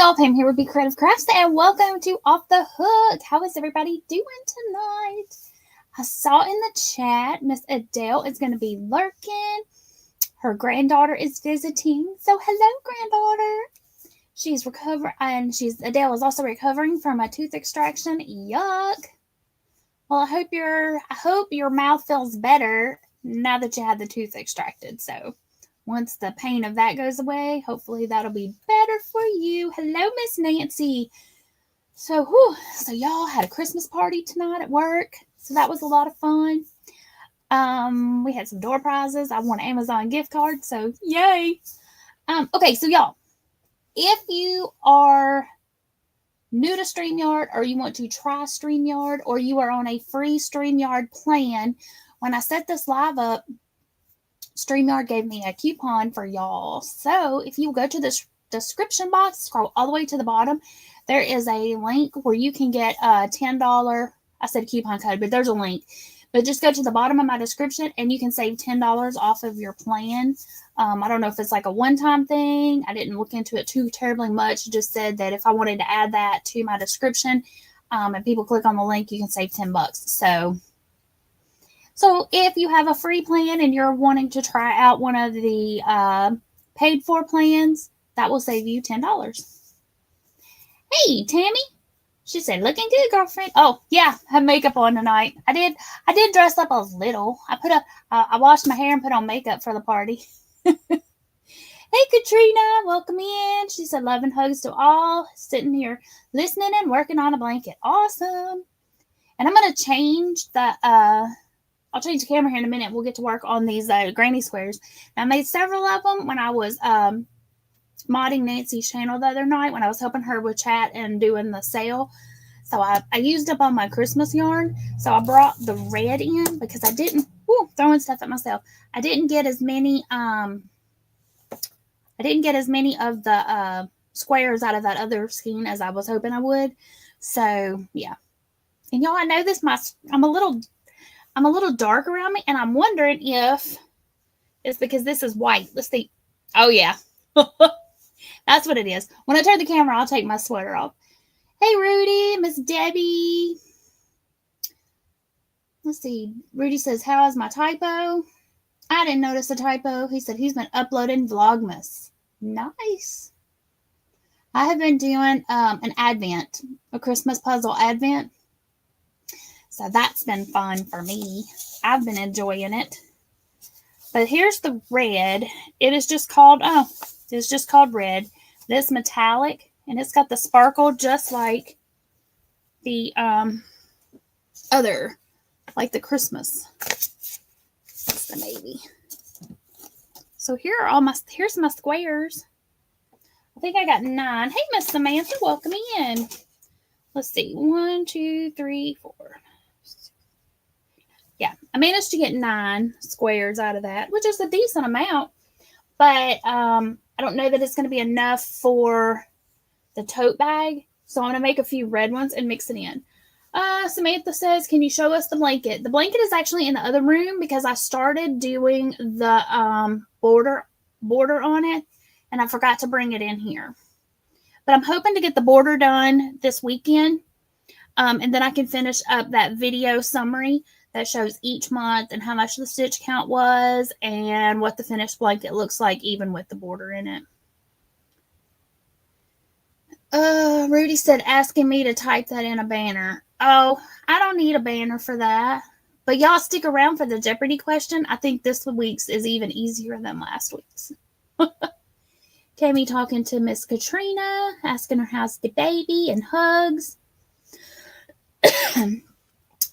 y'all, Pam here with BeeCreative Crafts, and welcome to Off the Hook. How is everybody doing tonight? I saw in the chat Miss Adele is going to be lurking. Her granddaughter is visiting, so hello, granddaughter. She's recovering, and Adele is also recovering from a tooth extraction. Yuck. Well, I hope your mouth feels better now that you had the tooth extracted. So once the pain of that goes away, hopefully that'll be better for you. Hello, Miss Nancy. So y'all had a Christmas party tonight at work. So that was a lot of fun. We had some door prizes. I won an Amazon gift card, so yay. Okay, so y'all, if you are new to StreamYard, or you want to try StreamYard, or you are on a free StreamYard plan, when I set this live up, StreamYard gave me a coupon for y'all. So if you go to the description box, scroll all the way to the bottom, there is a link where you can get a $10, I said coupon code, but there's a link. But just go to the bottom of my description and you can save $10 off of your plan. I don't know if it's like a one-time thing. I didn't look into it too terribly much. It just said that if I wanted to add that to my description, and people click on the link, you can save $10. So if you have a free plan and you're wanting to try out one of the paid for plans, that will save you $10. Hey, Tammy. She said, looking good, girlfriend. Oh, yeah, I have makeup on tonight. I did dress up a little. I washed my hair and put on makeup for the party. Hey, Katrina, welcome in. She said, love and hugs to all. Sitting here listening and working on a blanket. Awesome. And I'm going to change I'll change the camera here in a minute. We'll get to work on these granny squares. Now, I made several of them when I was modding Nancy's channel the other night when I was helping her with chat and doing the sale. So I used up all my Christmas yarn. So I brought the red in because I didn't, throwing stuff at myself. I didn't get as many of the squares out of that other skein as I was hoping I would. So yeah. And y'all, I know this, I'm a little dark around me, and I'm wondering if it's because this is white. Let's see. Oh yeah. That's what it is. When I turn the camera, I'll take my sweater off. Hey, Rudy, Miss Debbie. Let's see. Rudy says, how is my typo? I didn't notice a typo. He said he's been uploading Vlogmas. Nice. I have been doing an advent, a Christmas puzzle advent. So that's been fun for me. I've been enjoying it. But here's the red. It is just called, it's just called red. This metallic, and it's got the sparkle just like the other, like the Christmas. That's the navy. So here's my squares. I think I got 9. Hey, Miss Samantha, welcome in. Let's see. 1, 2, 3, 4. Yeah, I managed to get 9 squares out of that, which is a decent amount. But I don't know that it's going to be enough for the tote bag. So I'm going to make a few red ones and mix it in. Samantha says, can you show us the blanket? The blanket is actually in the other room because I started doing the border on it, and I forgot to bring it in here. But I'm hoping to get the border done this weekend, and then I can finish up that video summary that shows each month and how much the stitch count was and what the finished blanket looks like even with the border in it. Rudy said, asking me to type that in a banner. Oh, I don't need a banner for that. But y'all stick around for the Jeopardy question. I think this week's is even easier than last week's. Tammy talking to Miss Katrina, asking her how's the baby and hugs.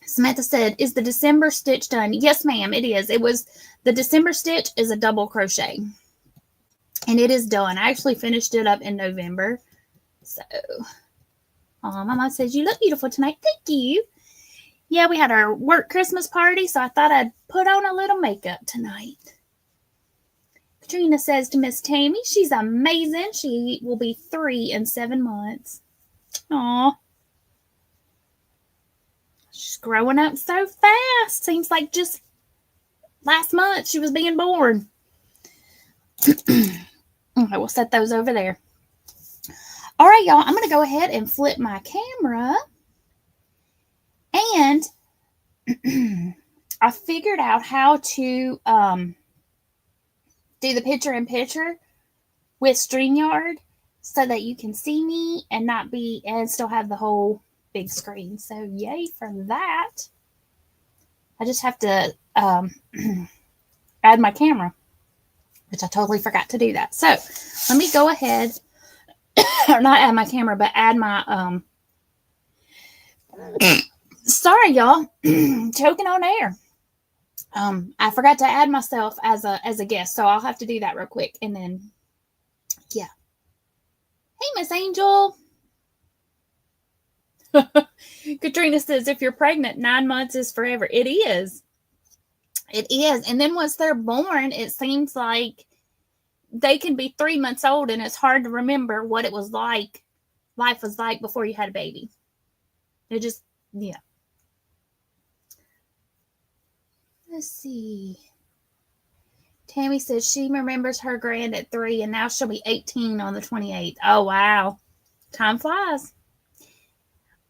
Samantha said, is the December stitch done? Yes, ma'am, it is. The December stitch is a double crochet. And it is done. I actually finished it up in November. So, Mama says, you look beautiful tonight. Thank you. Yeah, we had our work Christmas party, so I thought I'd put on a little makeup tonight. Katrina says to Miss Tammy, she's amazing. She will be 3 in 7 months. Aw. She's growing up so fast. Seems like just last month she was being born. Okay, we'll set those over there. All right, y'all, I'm going to go ahead and flip my camera. And I figured out how to do the picture-in-picture with StreamYard so that you can see me and still have the whole big screen. So yay for that. I just have to add my camera, which I totally forgot to do that. So let me go ahead, or not add my camera, but add my, sorry y'all, choking on air. I forgot to add myself as a guest, so I'll have to do that real quick. And then, yeah. Hey, Miss Angel. Katrina says, if you're pregnant, 9 months is forever. It is. It is. And then once they're born, it seems like they can be 3 months old, and it's hard to remember what it was like, life was like before you had a baby. It just, yeah. Let's see. Tammy says she remembers her grand at 3, and now she'll be 18 on the 28th. Oh, wow. Time flies.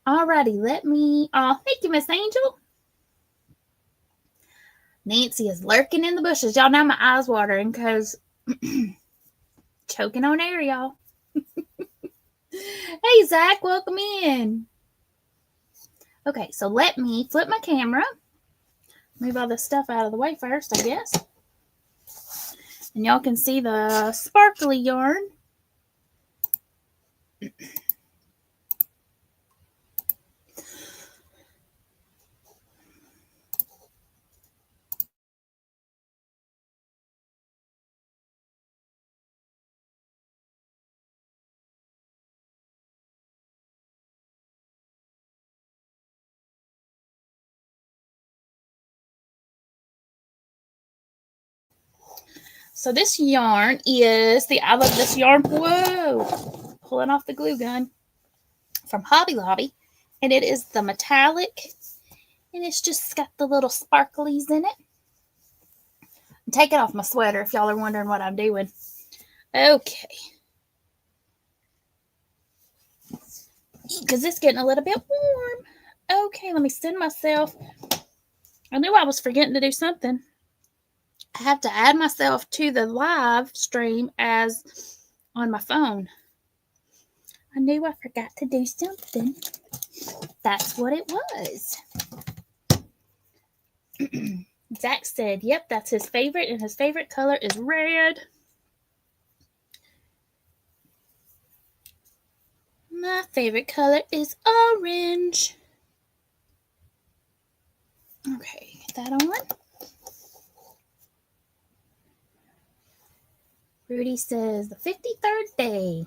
Alrighty, thank you, Miss Angel. Nancy is lurking in the bushes. Y'all, now my eyes watering because choking on air, y'all. Hey, Zach, welcome in. Okay, so let me flip my camera. Move all this stuff out of the way first, I guess. And y'all can see the sparkly yarn. So this yarn is I love this yarn. Whoa! Pulling off the glue gun from Hobby Lobby. And it is the metallic. And it's just got the little sparklies in it. I'm taking off my sweater if y'all are wondering what I'm doing. Okay. Because it's getting a little bit warm. Okay, let me send myself. I knew I was forgetting to do something. I have to add myself to the live stream as on my phone. I knew I forgot to do something. That's what it was. Zach said, yep, that's his favorite, and his favorite color is red. My favorite color is orange. Okay, get that on. Rudy says the 53rd day.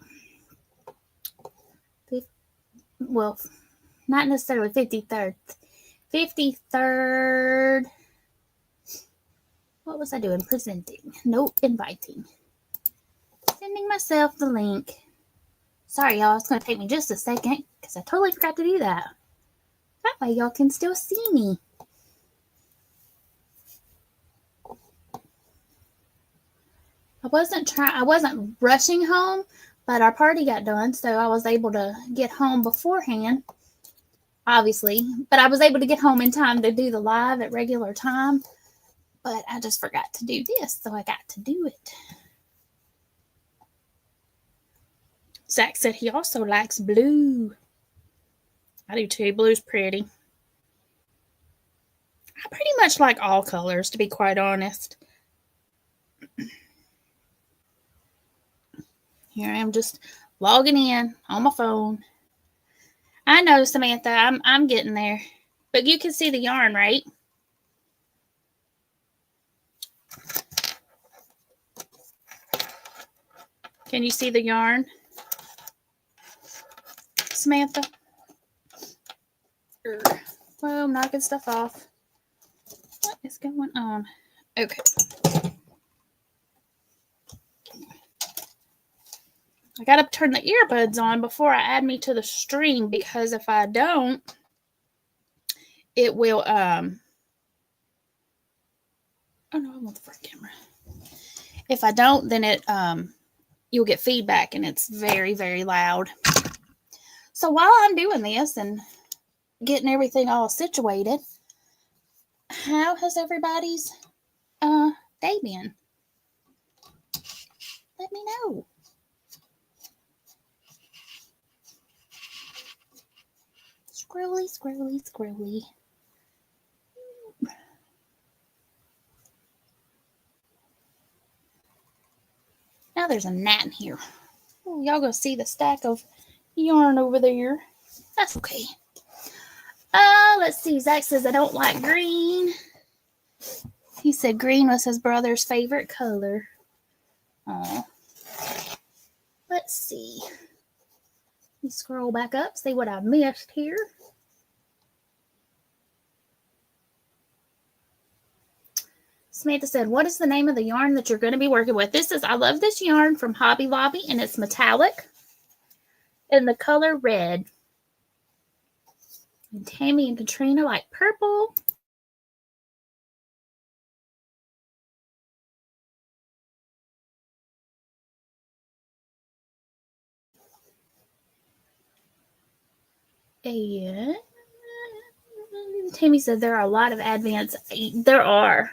Well, not necessarily 53rd. 53rd. What was I doing? Presenting. Nope, inviting. Sending myself the link. Sorry, y'all. It's going to take me just a second because I totally forgot to do that. That way y'all can still see me. I wasn't rushing home, but our party got done, so I was able to get home beforehand, obviously. But I was able to get home in time to do the live at regular time. But I just forgot to do this, so I got to do it. Zach said he also likes blue. I do too. Blue's pretty. I pretty much like all colors, to be quite honest. Here I am just logging in on my phone. I know, Samantha, I'm getting there. But you can see the yarn, right? Can you see the yarn, Samantha? Well, I'm knocking stuff off. What is going on? Okay. I got to turn the earbuds on before I add me to the stream, because if I don't, it will, oh no, I want the front camera. If I don't, then you'll get feedback, and it's very, very loud. So while I'm doing this and getting everything all situated, how has everybody's day been? Let me know. Scrolly, scrolly, scrolly. Now there's a gnat in here. Ooh, y'all go see the stack of yarn over there. That's okay. Let's see. Zach says I don't like green. He said green was his brother's favorite color. Aw. Let's see. Let me scroll back up, see what I missed here. Samantha said, what is the name of the yarn that you're going to be working with? This is, I love this yarn from Hobby Lobby, and it's metallic in the color red. And Tammy and Katrina like purple. And Tammy said there are a lot of advents. There are.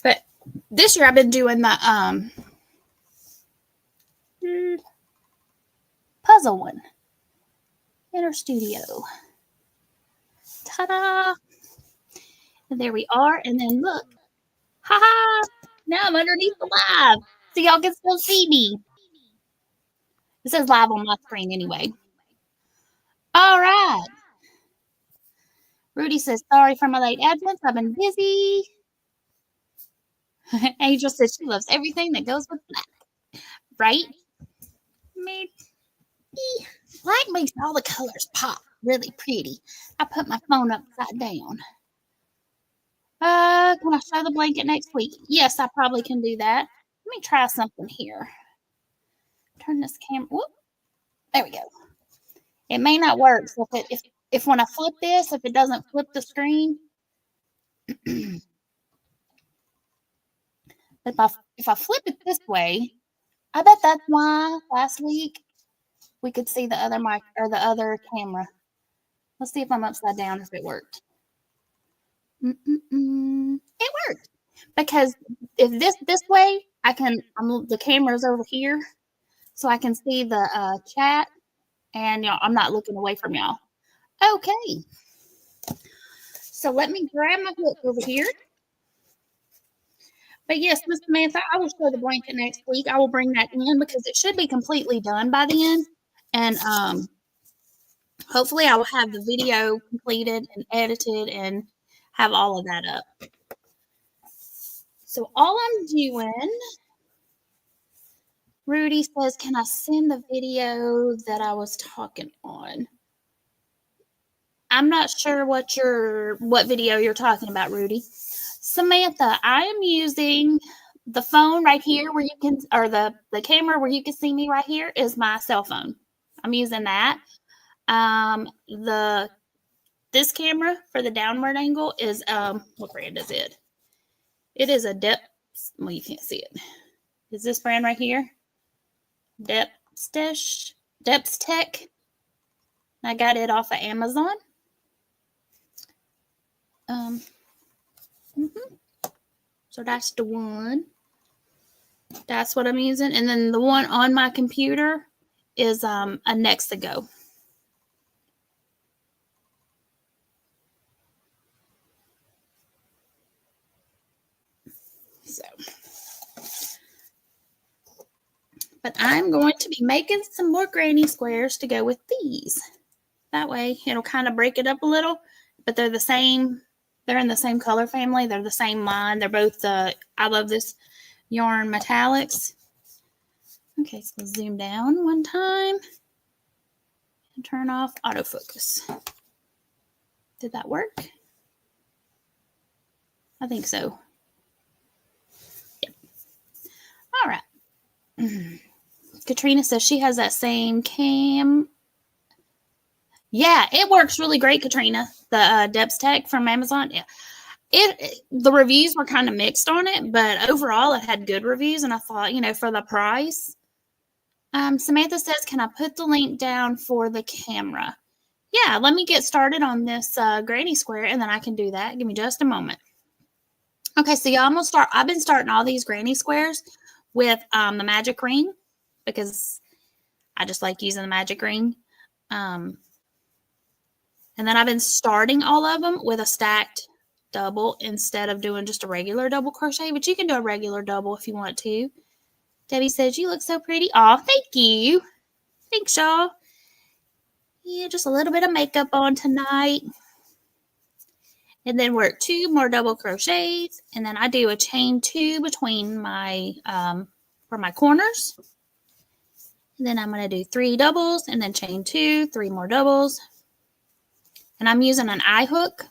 But this year I've been doing the puzzle one in our studio. Ta-da! And there we are. And then look. Ha-ha! Now I'm underneath the live. So y'all can still see me. It says live on my screen anyway. All right. Rudy says, sorry for my late advent. I've been busy. Angel says she loves everything that goes with black. Right? Me. Black makes all the colors pop really pretty. I put my phone upside down. Can I show the blanket next week? Yes, I probably can do that. Let me try something here. Turn this camera. Whoop. There we go. It may not work. So if when I flip this, if it doesn't flip the screen, if I flip it this way, I bet that's why last week we could see the other mic or the other camera. Let's see if I'm upside down if it worked. It worked because if this way, the camera's over here, so I can see the chat, and y'all, I'm not looking away from y'all. Okay, so let me grab my hook over here. But yes, Miss Samantha, I will show the blanket next week. I will bring that in because it should be completely done by then, and hopefully I will have the video completed and edited and have all of that up. So all I'm doing, Rudy says, can I send the video that I was talking on? I'm not sure what video you're talking about, Rudy. Samantha, I am using the phone right here where you can, or the camera where you can see me right here is my cell phone. I'm using that. This camera for the downward angle is, what brand is it? It is a well, you can't see it. Is this brand right here? Depth Tech. I got it off of Amazon. So that's the one. That's what I'm using. And then the one on my computer is a Nexigo. So, but I'm going to be making some more granny squares to go with these. That way it'll kind of break it up a little, but they're the same. They're in the same color family. They're the same line. They're both I love this yarn metallics. Okay, so zoom down one time and turn off autofocus. Did that work? I think so. Yep. All right. Katrina says she has that same cam. Yeah, it works really great, Katrina. The Depth Tech from Amazon. Yeah. The reviews were kind of mixed on it, but overall it had good reviews, and I thought, you know, for the price. Samantha says, can I put the link down for the camera? Yeah, let me get started on this granny square, and then I can do that. Give me just a moment. Okay, so y'all, I'm gonna start. I've been starting all these granny squares with the magic ring because I just like using the magic ring. And then I've been starting all of them with a stacked double instead of doing just a regular double crochet, but you can do a regular double if you want to. Debbie says, you look so pretty. Oh, thank you. Thanks, y'all. Yeah, just a little bit of makeup on tonight. And then work 2 more double crochets. And then I do a chain 2 between my, for my corners. And then I'm going to do 3 doubles and then chain 2, 3 more doubles. And I'm using an eye hook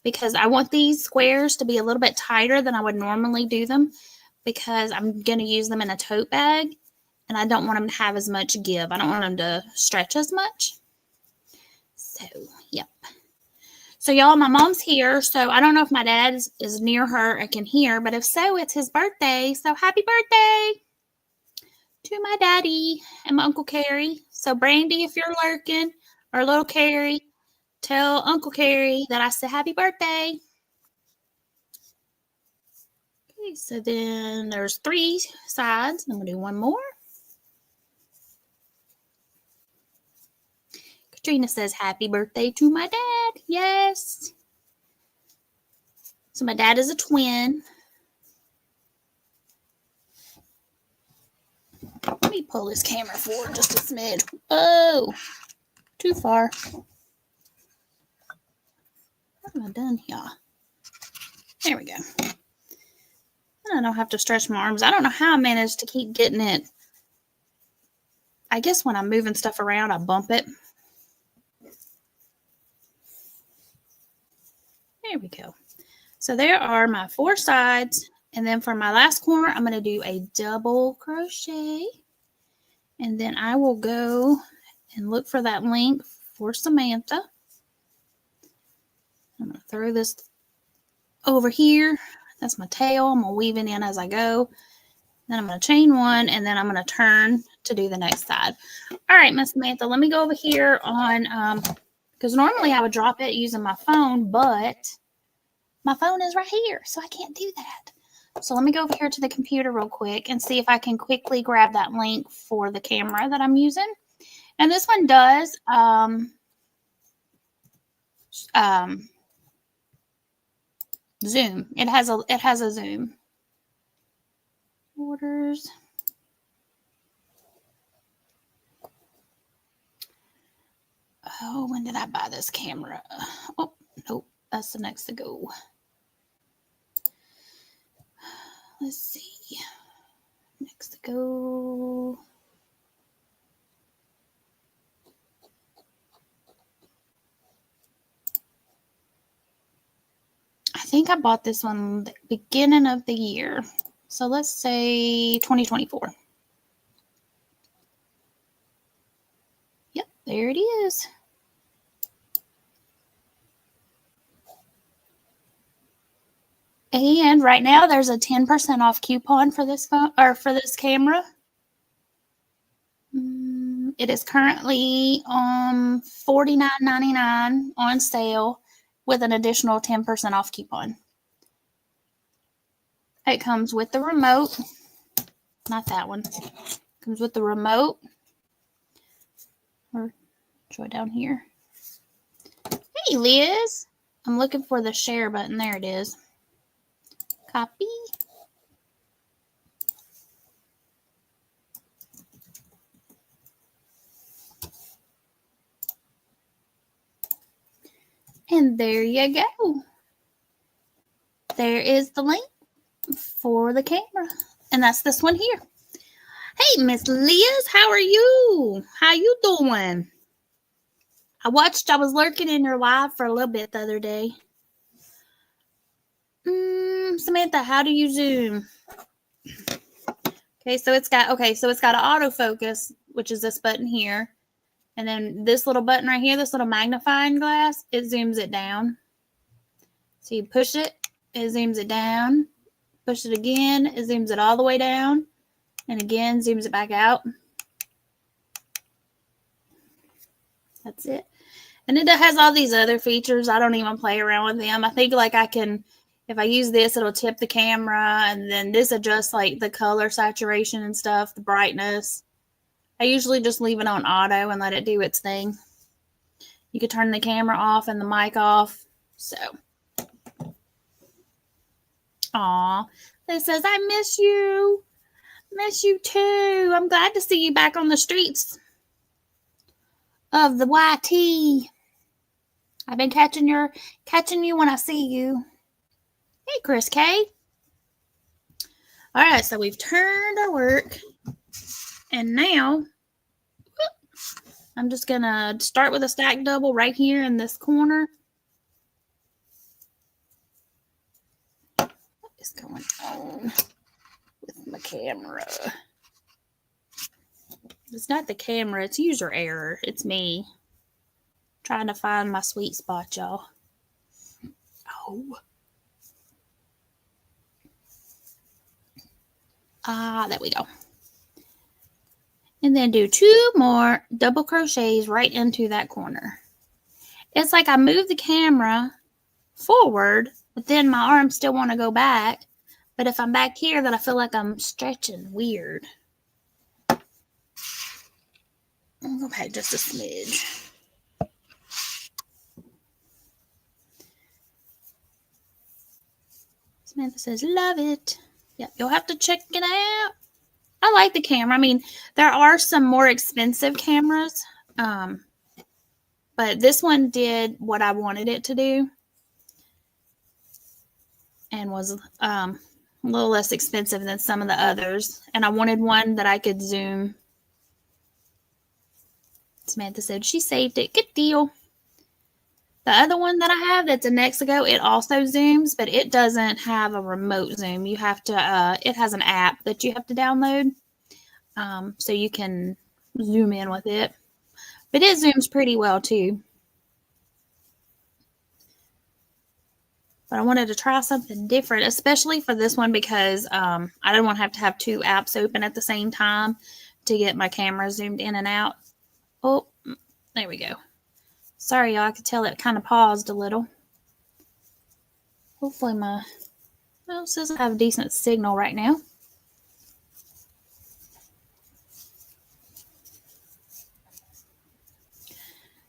because I want these squares to be a little bit tighter than I would normally do them because I'm going to use them in a tote bag and I don't want them to have as much give. I don't want them to stretch as much. So, yep. So, y'all, my mom's here. So, I don't know if my dad is near her or can hear, but if so, it's his birthday. So, happy birthday to my daddy and my Uncle Carrie. So, Brandy, if you're lurking, or little Carrie, tell Uncle Carrie that I said happy birthday. Okay, so then there's 3 sides. I'm going to do 1 more. Katrina says happy birthday to my dad. Yes. So my dad is a twin. Let me pull this camera forward just a smidge. Oh, too far. What have I done here? There we go. And I don't have to stretch my arms. I don't know how I managed to keep getting it. I guess when I'm moving stuff around, I bump it. There we go. So there are my 4 sides. And then for my last corner, I'm going to do a double crochet. And then I will go and look for that link for Samantha. I'm going to throw this over here. That's my tail. I'm going to weave it in as I go. Then I'm going to chain 1, and then I'm going to turn to do the next side. All right, Miss Samantha, let me go over here on, because normally I would drop it using my phone, but my phone is right here, so I can't do that. So let me go over here to the computer real quick and see if I can quickly grab that link for the camera that I'm using. And this one does zoom. It has a zoom. Orders. Oh, when did I buy this camera? Oh, nope. That's the next to go. Let's see. Next to go. I think I bought this one the beginning of the year. So let's say 2024. Yep, there it is. And right now there's a 10% off coupon for this phone or for this camera. It is currently $49.99 on sale with an additional 10% off coupon. It comes with the remote. Not that one. It comes with the remote. Or show it down here. Hey, Liz. I'm looking for the share button. There it is. Copy. And there you go. There is the link for the camera. And that's this one here. Hey, Miss Liz, how are you? How you doing? I was lurking in your live for a little bit the other day. Samantha, how do you zoom? Okay, so it's got an autofocus, which is this button here. And then this little button right here, this little magnifying glass, it zooms it down. So you push it it zooms it down. Push it again, it zooms it all the way down. And again, zooms it back out. That's it. And it has all these other features. I don't even play around with them. I think like I can, if I use this, it'll tip the camera. And then this adjusts like the color saturation and stuff, the brightness. I usually just leave it on auto and let it do its thing. You could turn the camera off and the mic off. So, aw, it says, I miss you. Miss you too. I'm glad to see you back on the streets of the YT. I've been catching you when I see you. Hey, Chris K. All right, so we've turned our work, and now I'm just gonna start with a stack double right here in this corner. What is going on with my camera? It's not the camera, it's user error. It's me trying to find my sweet spot, y'all. Oh. There we go. And then do 2 more double crochets right into that corner. It's like I move the camera forward, but then my arms still want to go back. But if I'm back here, then I feel like I'm stretching weird. I'll go back just a smidge. Samantha says, love it. Yep, you'll have to check it out. I like the camera. I mean, there are some more expensive cameras, but this one did what I wanted it to do and was a little less expensive than some of the others. And I wanted one that I could zoom. Samantha said she saved it. Good deal. The other one that I have that's a Nexigo, it also zooms, but it doesn't have a remote zoom. You have to, it has an app that you have to download so you can zoom in with it. But it zooms pretty well too. But I wanted to try something different, especially for this one because I didn't want to have 2 apps open at the same time to get my camera zoomed in and out. Oh, there we go. Sorry, y'all. I could tell it kind of paused a little. Hopefully it says I have a decent signal right now.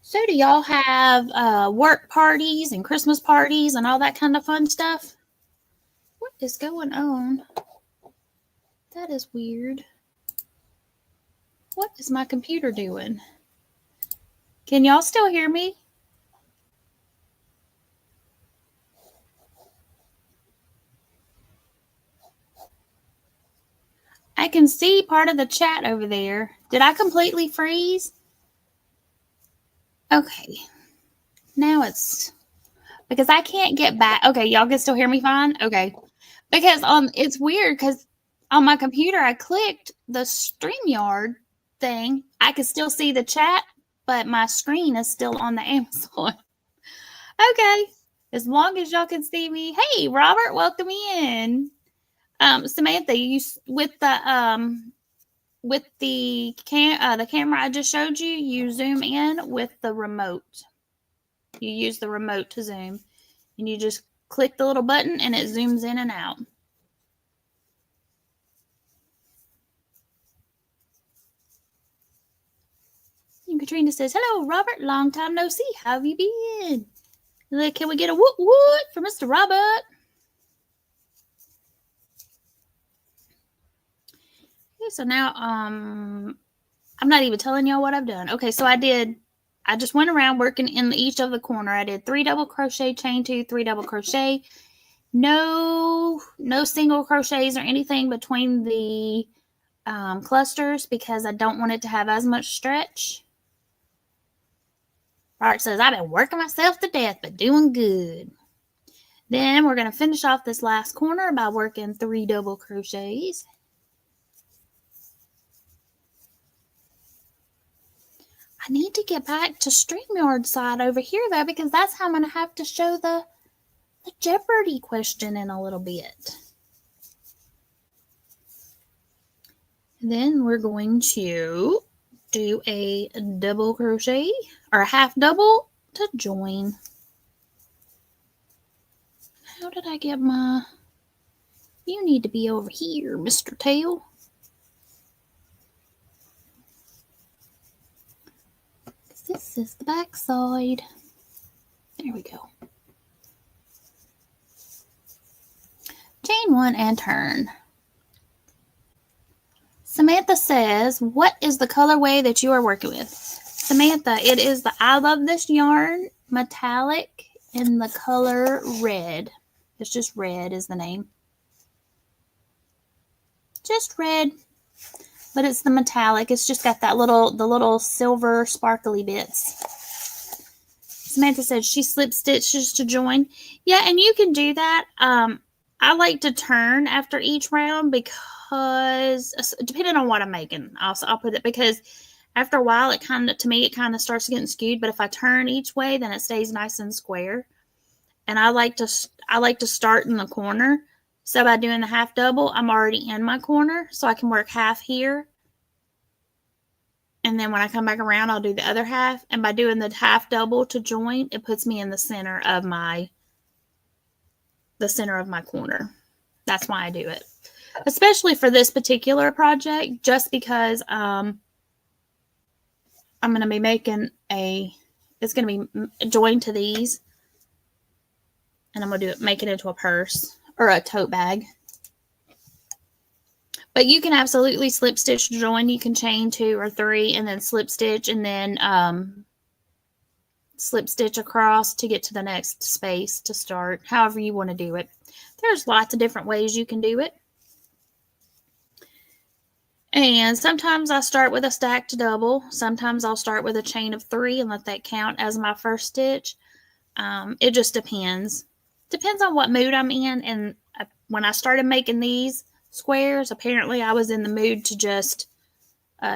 So do y'all have work parties and Christmas parties and all that kind of fun stuff? What is going on? That is weird. What is my computer doing? Can y'all still hear me? I can see part of the chat over there. Did I completely freeze? Okay. Now it's because I can't get back. Okay, y'all can still hear me fine? Okay. Because it's weird because on my computer I clicked the StreamYard thing. I can still see the chat, but my screen is still on the Amazon. Okay. As long as y'all can see me. Hey, Robert, welcome in. Samantha, you with the camera I just showed you, you zoom in with the remote. You use the remote to zoom, and you just click the little button, and it zooms in and out. And Katrina says, hello, Robert. Long time no see. How have you been? Look, can we get a woot woot for Mr. Robert? Okay, so now I'm not even telling y'all what I've done. Okay, so I just went around working in each of the corner. I did 3 double crochet, chain 2, 3 double crochet. No single crochets or anything between the clusters because I don't want it to have as much stretch. Robert says, I've been working myself to death, but doing good. Then we're going to finish off this last corner by working 3 double crochets. I need to get back to StreamYard side over here, though, because that's how I'm going to have to show the the Jeopardy question in a little bit. And then we're going to do a double crochet or a half double to join. How did I get my... You need to be over here, Mr. Tail. This is the back side. There we go. Chain one and turn. Samantha says, what is the colorway that you are working with? Samantha, it is the I Love This Yarn metallic in the color red. It's just red is the name. Just red. But it's the metallic. It's just got that the little silver sparkly bits. Samantha said she slip stitches to join. Yeah, and you can do that. I like to turn after each round because depending on what I'm making, I'll put it, because after a while it kind of starts getting skewed. But if I turn each way, then it stays nice and square. And I like to start in the corner. So by doing the half double, I'm already in my corner, so I can work half here. And then when I come back around, I'll do the other half. And by doing the half double to join, it puts me in the center of my corner. That's why I do it. Especially for this particular project, just because I'm going to be making it's going to be joined to these. And I'm going to make it into a purse or a tote bag. But you can absolutely slip stitch to join. You can chain 2 or 3 and then slip stitch and then slip stitch across to get to the next space to start. However you want to do it. There's lots of different ways you can do it. And sometimes I start with a stacked double. Sometimes I'll start with a chain of 3 and let that count as my first stitch. It just depends. Depends on what mood I'm in. And when I started making these squares, apparently I was in the mood to just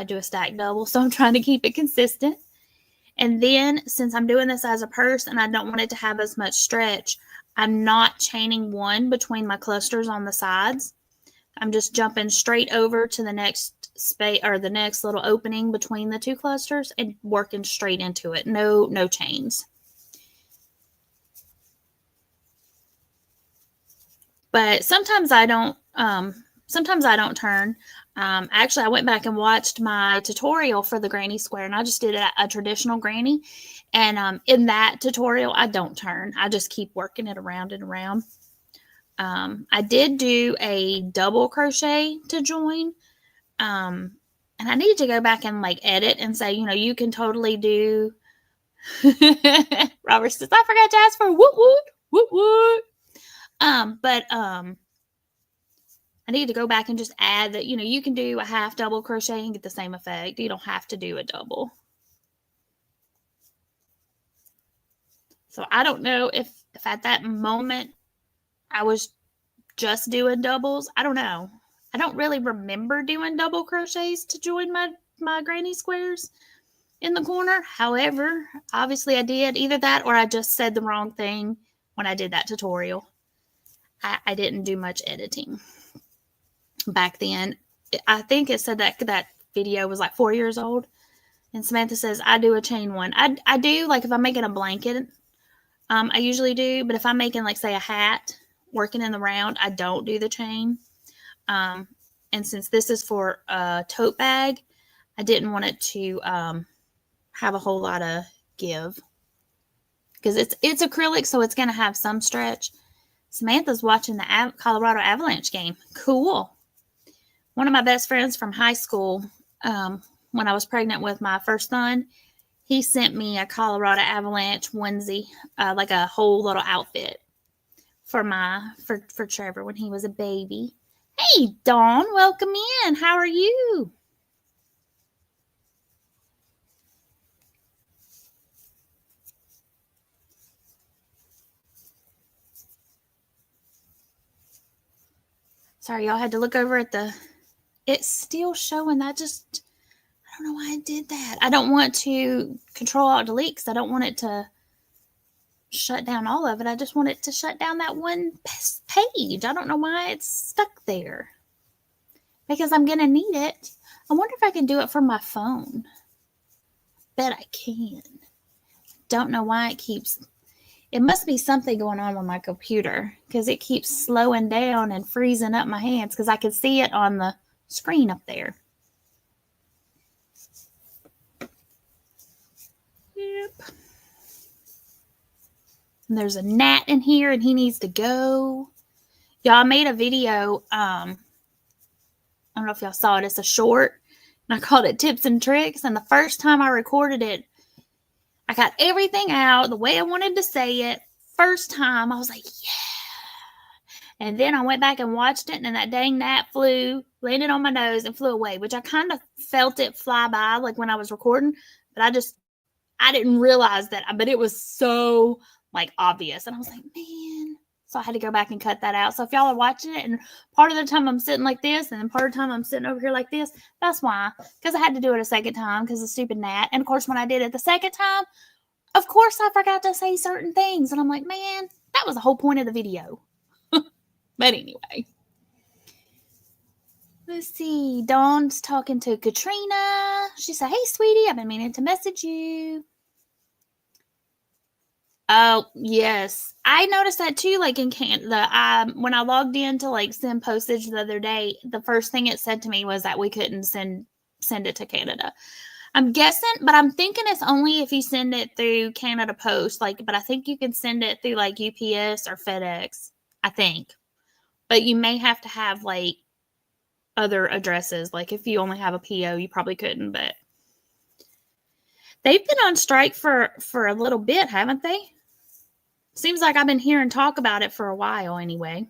do a stacked double. So I'm trying to keep it consistent. And then since I'm doing this as a purse and I don't want it to have as much stretch, I'm not chaining 1 between my clusters on the sides. I'm just jumping straight over to the next space or the next little opening between the 2 clusters and working straight into it. No chains. But sometimes I don't turn. Actually, I went back and watched my tutorial for the granny square, and I just did a traditional granny. And in that tutorial, I don't turn. I just keep working it around and around. I did do a double crochet to join. And I need to go back and edit and say, you can totally do. Robert says, I forgot to ask for woot woot, woot woot. I need to go back and just add that, you can do a half double crochet and get the same effect. You don't have to do a double. So I don't know if at that moment I was just doing doubles. I don't know. I don't really remember doing double crochets to join my granny squares in the corner. However, obviously I did either that or I just said the wrong thing when I did that tutorial. I didn't do much editing back then. I think it said that video was 4 years old. And Samantha says, I do a chain 1. I do, if I'm making a blanket, I usually do. But if I'm making, say, a hat, working in the round, I don't do the chain. And since this is for a tote bag, I didn't want it to have a whole lot of give. Because it's acrylic, so it's going to have some stretch. Samantha's watching the Colorado Avalanche game. Cool. One of my best friends from high school, when I was pregnant with my first son, he sent me a Colorado Avalanche onesie, a whole little outfit for Trevor when he was a baby. Hey, Dawn, welcome in. How are you? Sorry, y'all had to look over at it's still showing. I don't know why I did that. I don't want to Control-Alt-Delete because I don't want it to shut down all of it. I just want it to shut down that one page. I don't know why it's stuck there. Because I'm going to need it. I wonder if I can do it from my phone. Bet I can. Don't know why it keeps... It must be something going on with my computer because it keeps slowing down and freezing up my hands because I can see it on the screen up there. Yep. And there's a gnat in here and he needs to go. Y'all, I made a video. I don't know if y'all saw it. It's a short. And I called it Tips and Tricks. And the first time I recorded it, I got everything out the way I wanted to say it. First time, I was like, yeah. And then I went back and watched it, and that dang gnat landed on my nose and flew away, which I kind of felt it fly by, like when I was recording. But I didn't realize that, but it was so, like, obvious. And I was like, man. So I had to go back and cut that out. So if y'all are watching it, and part of the time I'm sitting like this, and then part of the time I'm sitting over here like this, that's why. Because I had to do it a second time because of stupid gnat. And, of course, when I did it the second time, of course I forgot to say certain things. And I'm like, man, that was the whole point of the video. But anyway. Let's see. Dawn's talking to Katrina. She said, hey, sweetie, I've been meaning to message you. Oh, yes. I noticed that too, like in Canada. When I logged in to like send postage the other day, the first thing it said to me was that we couldn't send it to Canada. I'm guessing, but I'm thinking it's only if you send it through Canada Post. But I think you can send it through like UPS or FedEx, I think. But you may have to have like other addresses. Like if you only have a PO, you probably couldn't, but they've been on strike for a little bit, haven't they? Seems like I've been hearing talk about it for a while anyway.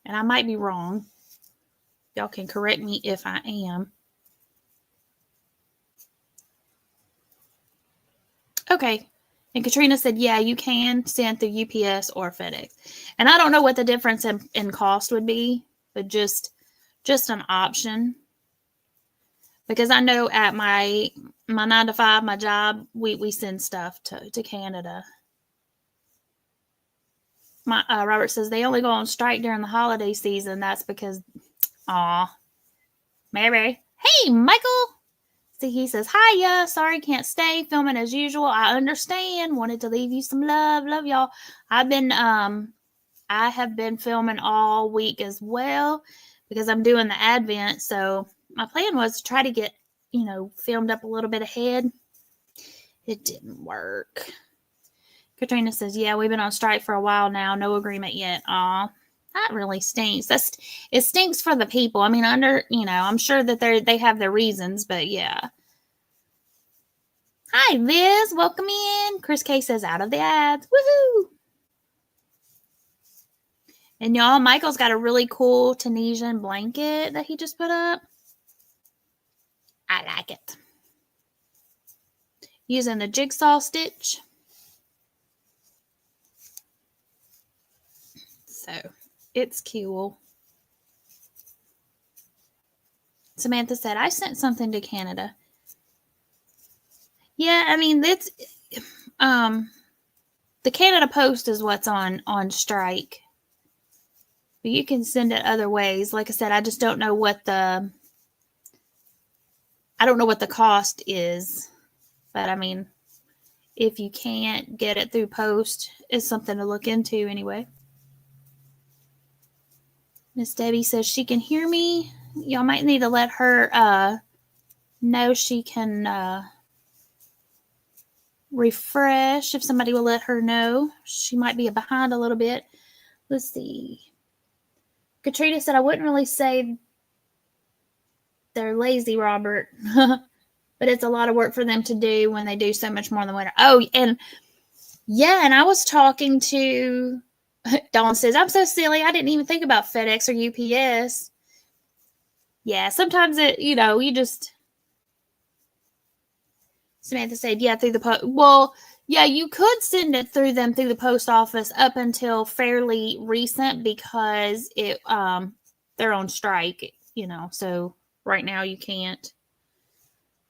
And I might be wrong. Y'all can correct me if I am. Okay. And Katrina said, yeah, you can send through UPS or FedEx. And I don't know what the difference in cost would be, but just an option. Because I know at my 9 to 5, my job, we send stuff to Canada. Robert says they only go on strike during the holiday season. That's because, Mary. Hey, Michael. See, he says, hiya. Sorry, can't stay. Filming as usual. I understand. Wanted to leave you some love. Love y'all. I have been filming all week as well because I'm doing the Advent. So my plan was to try to get, filmed up a little bit ahead. It didn't work. Katrina says, yeah, we've been on strike for a while now. No agreement yet. Aw, that really stinks. It stinks for the people. I mean, I'm sure that they have their reasons, but yeah. Hi, Liz. Welcome in. Chris K says, out of the ads. Woohoo! And y'all, Michael's got a really cool Tunisian blanket that he just put up. I like it. Using the jigsaw stitch. So, it's cool. Samantha said, I sent something to Canada. Yeah, I mean, that's the Canada Post is what's on strike. But you can send it other ways. Like I said, I just don't know what the cost is. But I mean, if you can't get it through post, it's something to look into anyway. Miss Debbie says she can hear me. Y'all might need to let her know she can refresh if somebody will let her know. She might be behind a little bit. Let's see. Katrina said, I wouldn't really say they're lazy, Robert. But it's a lot of work for them to do when they do so much more than winter. Oh, and yeah, and I was talking to... Dawn says, I'm so silly. I didn't even think about FedEx or UPS. Yeah, sometimes you just... Samantha said, yeah, through the post. Well, yeah, you could send it through the post office up until fairly recent because they're on strike, so right now you can't.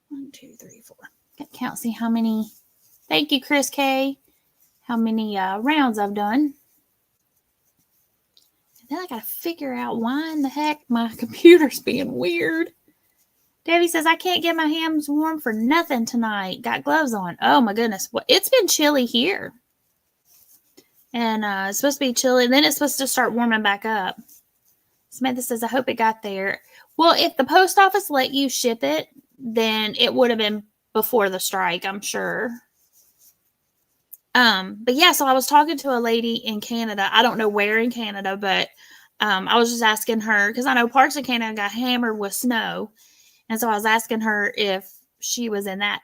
1, 2, 3, 4. Can't count, see how many Thank you, Chris K. How many rounds I've done. And then I got to figure out why in the heck my computer's being weird. Debbie says, I can't get my hands warm for nothing tonight. Got gloves on. Oh, my goodness. Well, it's been chilly here. And it's supposed to be chilly. And then it's supposed to start warming back up. Samantha says, I hope it got there. Well, if the post office let you ship it, then it would have been before the strike, I'm sure. But yeah, so I was talking to a lady in Canada. I don't know where in Canada, but I was just asking her, because I know parts of Canada got hammered with snow. And so I was asking her if she was in that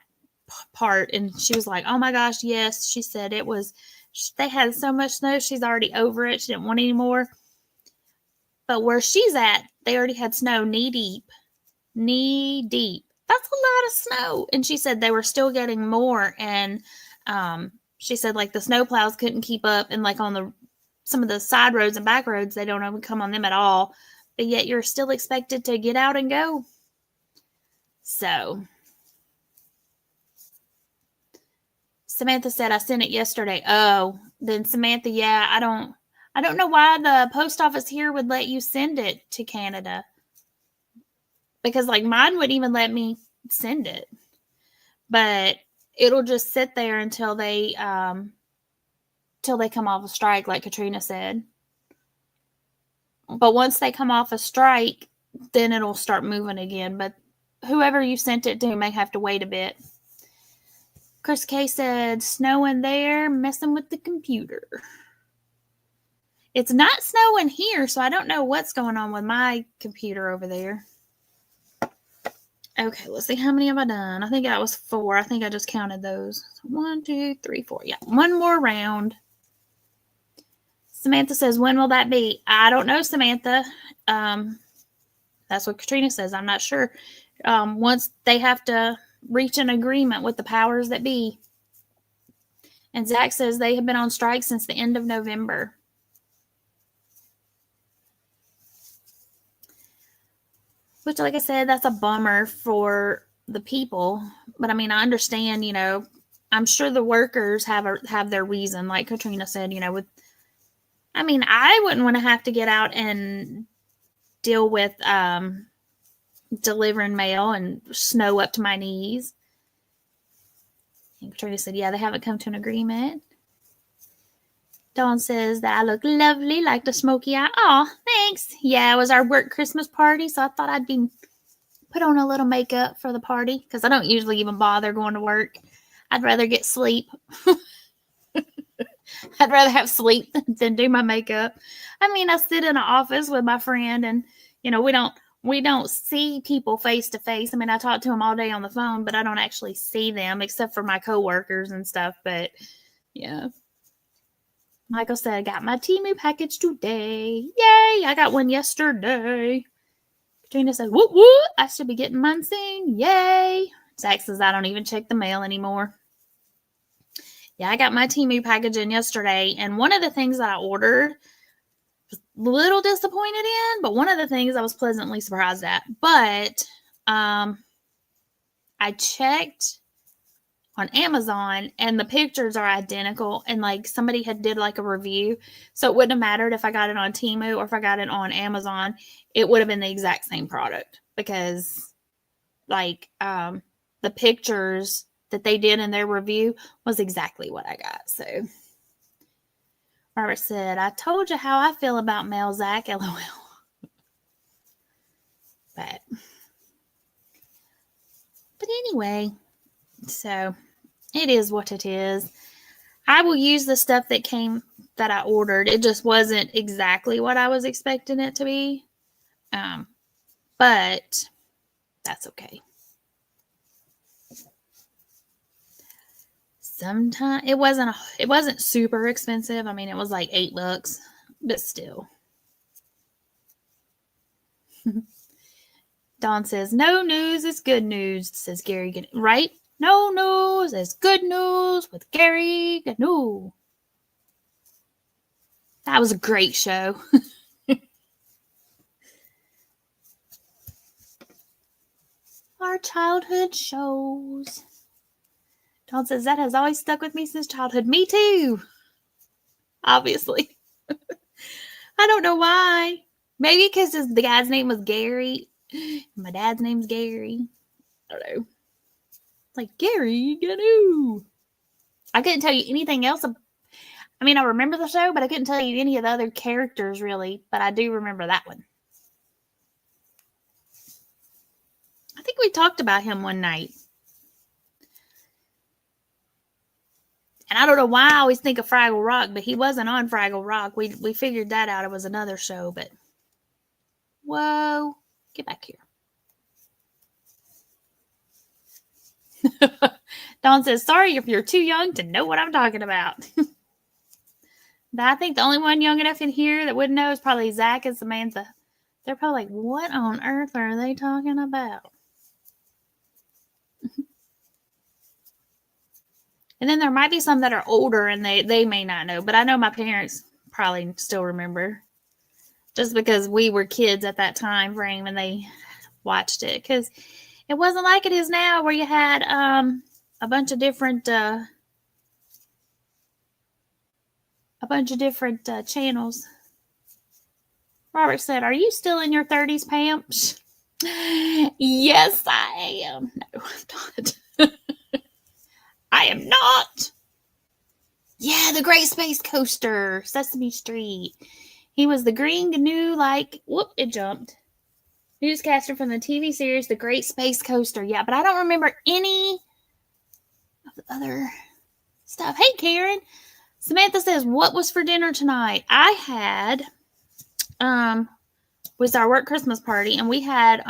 part. And she was like, oh my gosh, yes. She said they had so much snow. She's already over it. She didn't want any more. But where she's at, they already had snow knee deep. Knee deep. That's a lot of snow. And she said they were still getting more. And she said like the snow plows couldn't keep up. And like on some of the side roads and back roads, they don't even come on them at all. But yet you're still expected to get out and go. So Samantha said I sent it yesterday. Oh, then Samantha, yeah, I don't know why the post office here would let you send it to Canada. Because like mine wouldn't even let me send it. But it'll just sit there until they come off a strike, like Katrina said. But once they come off a strike, then it'll start moving again. But whoever you sent it to may have to wait a bit. Chris K said, snowing there, messing with the computer. It's not snowing here, so I don't know what's going on with my computer over there. Okay, let's see. How many have I done? I think that was 4. I think I just counted those. 1, 2, 3, 4. Yeah, one more round. Samantha says, when will that be? I don't know, Samantha. That's what Katrina says. I'm not sure. Once they have to reach an agreement with the powers that be. And Zach says they have been on strike since the end of November. Which, like I said, that's a bummer for the people. But I mean, I understand, I'm sure the workers have their reason, like Katrina said, I wouldn't want to have to get out and deal with delivering mail and snow up to my knees. And Katrina said, yeah, they haven't come to an agreement. Dawn says that I look lovely, like the smoky eye. Oh, thanks. Yeah, it was our work Christmas party, so I thought I'd put on a little makeup for the party, because I don't usually even bother going to work. I'd rather get sleep. I'd rather have sleep than do my makeup. I sit in an office with my friend, and we don't see people face to face. I talk to them all day on the phone, but I don't actually see them except for my coworkers and stuff. But yeah, Michael said I got my Temu package today. Yay! I got one yesterday. Katrina said, "Whoop whoop! I should be getting mine soon. Yay!" Zach says I don't even check the mail anymore. Yeah, I got my Temu package in yesterday, and one of the things that I ordered was a little disappointed in, but one of the things I was pleasantly surprised at. But I checked on Amazon, and the pictures are identical, and like somebody had did like a review, so it wouldn't have mattered if I got it on Temu or if I got it on Amazon. It would have been the exact same product, because like the pictures that they did in their review was exactly what I got. So Robert said, I told you how I feel about mail, Zach. LOL. But anyway, so it is what it is. I will use the stuff that I ordered. It just wasn't exactly what I was expecting it to be. But that's okay. Sometimes it wasn't super expensive. It was like $8, but still. Dawn says, no news is good news, says Gary. Right? No news is good news with Gary Gnu. That was a great show. Our childhood shows. Dawn says, that has always stuck with me since childhood. Me too. Obviously. I don't know why. Maybe because the guy's name was Gary. My dad's name's Gary. I don't know. Like, Gary, Ganu. I couldn't tell you anything else. I mean, I remember the show, but I couldn't tell you any of the other characters, really. But I do remember that one. I think we talked about him one night. And I don't know why I always think of Fraggle Rock, but he wasn't on Fraggle Rock. We figured that out. It was another show, but... Whoa. Get back here. Dawn says, sorry if you're too young to know what I'm talking about. But I think the only one young enough in here that wouldn't know is probably Zach and Samantha. They're probably like, what on earth are they talking about? And then there might be some that are older and they may not know. But I know my parents probably still remember. Just because we were kids at that time frame and they watched it. Because it wasn't like it is now where you had a bunch of different channels. Robert said, are you still in your 30s, Pam? Yes, I am. No, I'm not. I am not. Yeah, the Great Space Coaster, Sesame Street. He was the green GNU, like, whoop, it jumped. Newscaster from the TV series, The Great Space Coaster. Yeah, but I don't remember any of the other stuff. Hey, Karen. Samantha says, what was for dinner tonight? I had, was our work Christmas party, and we had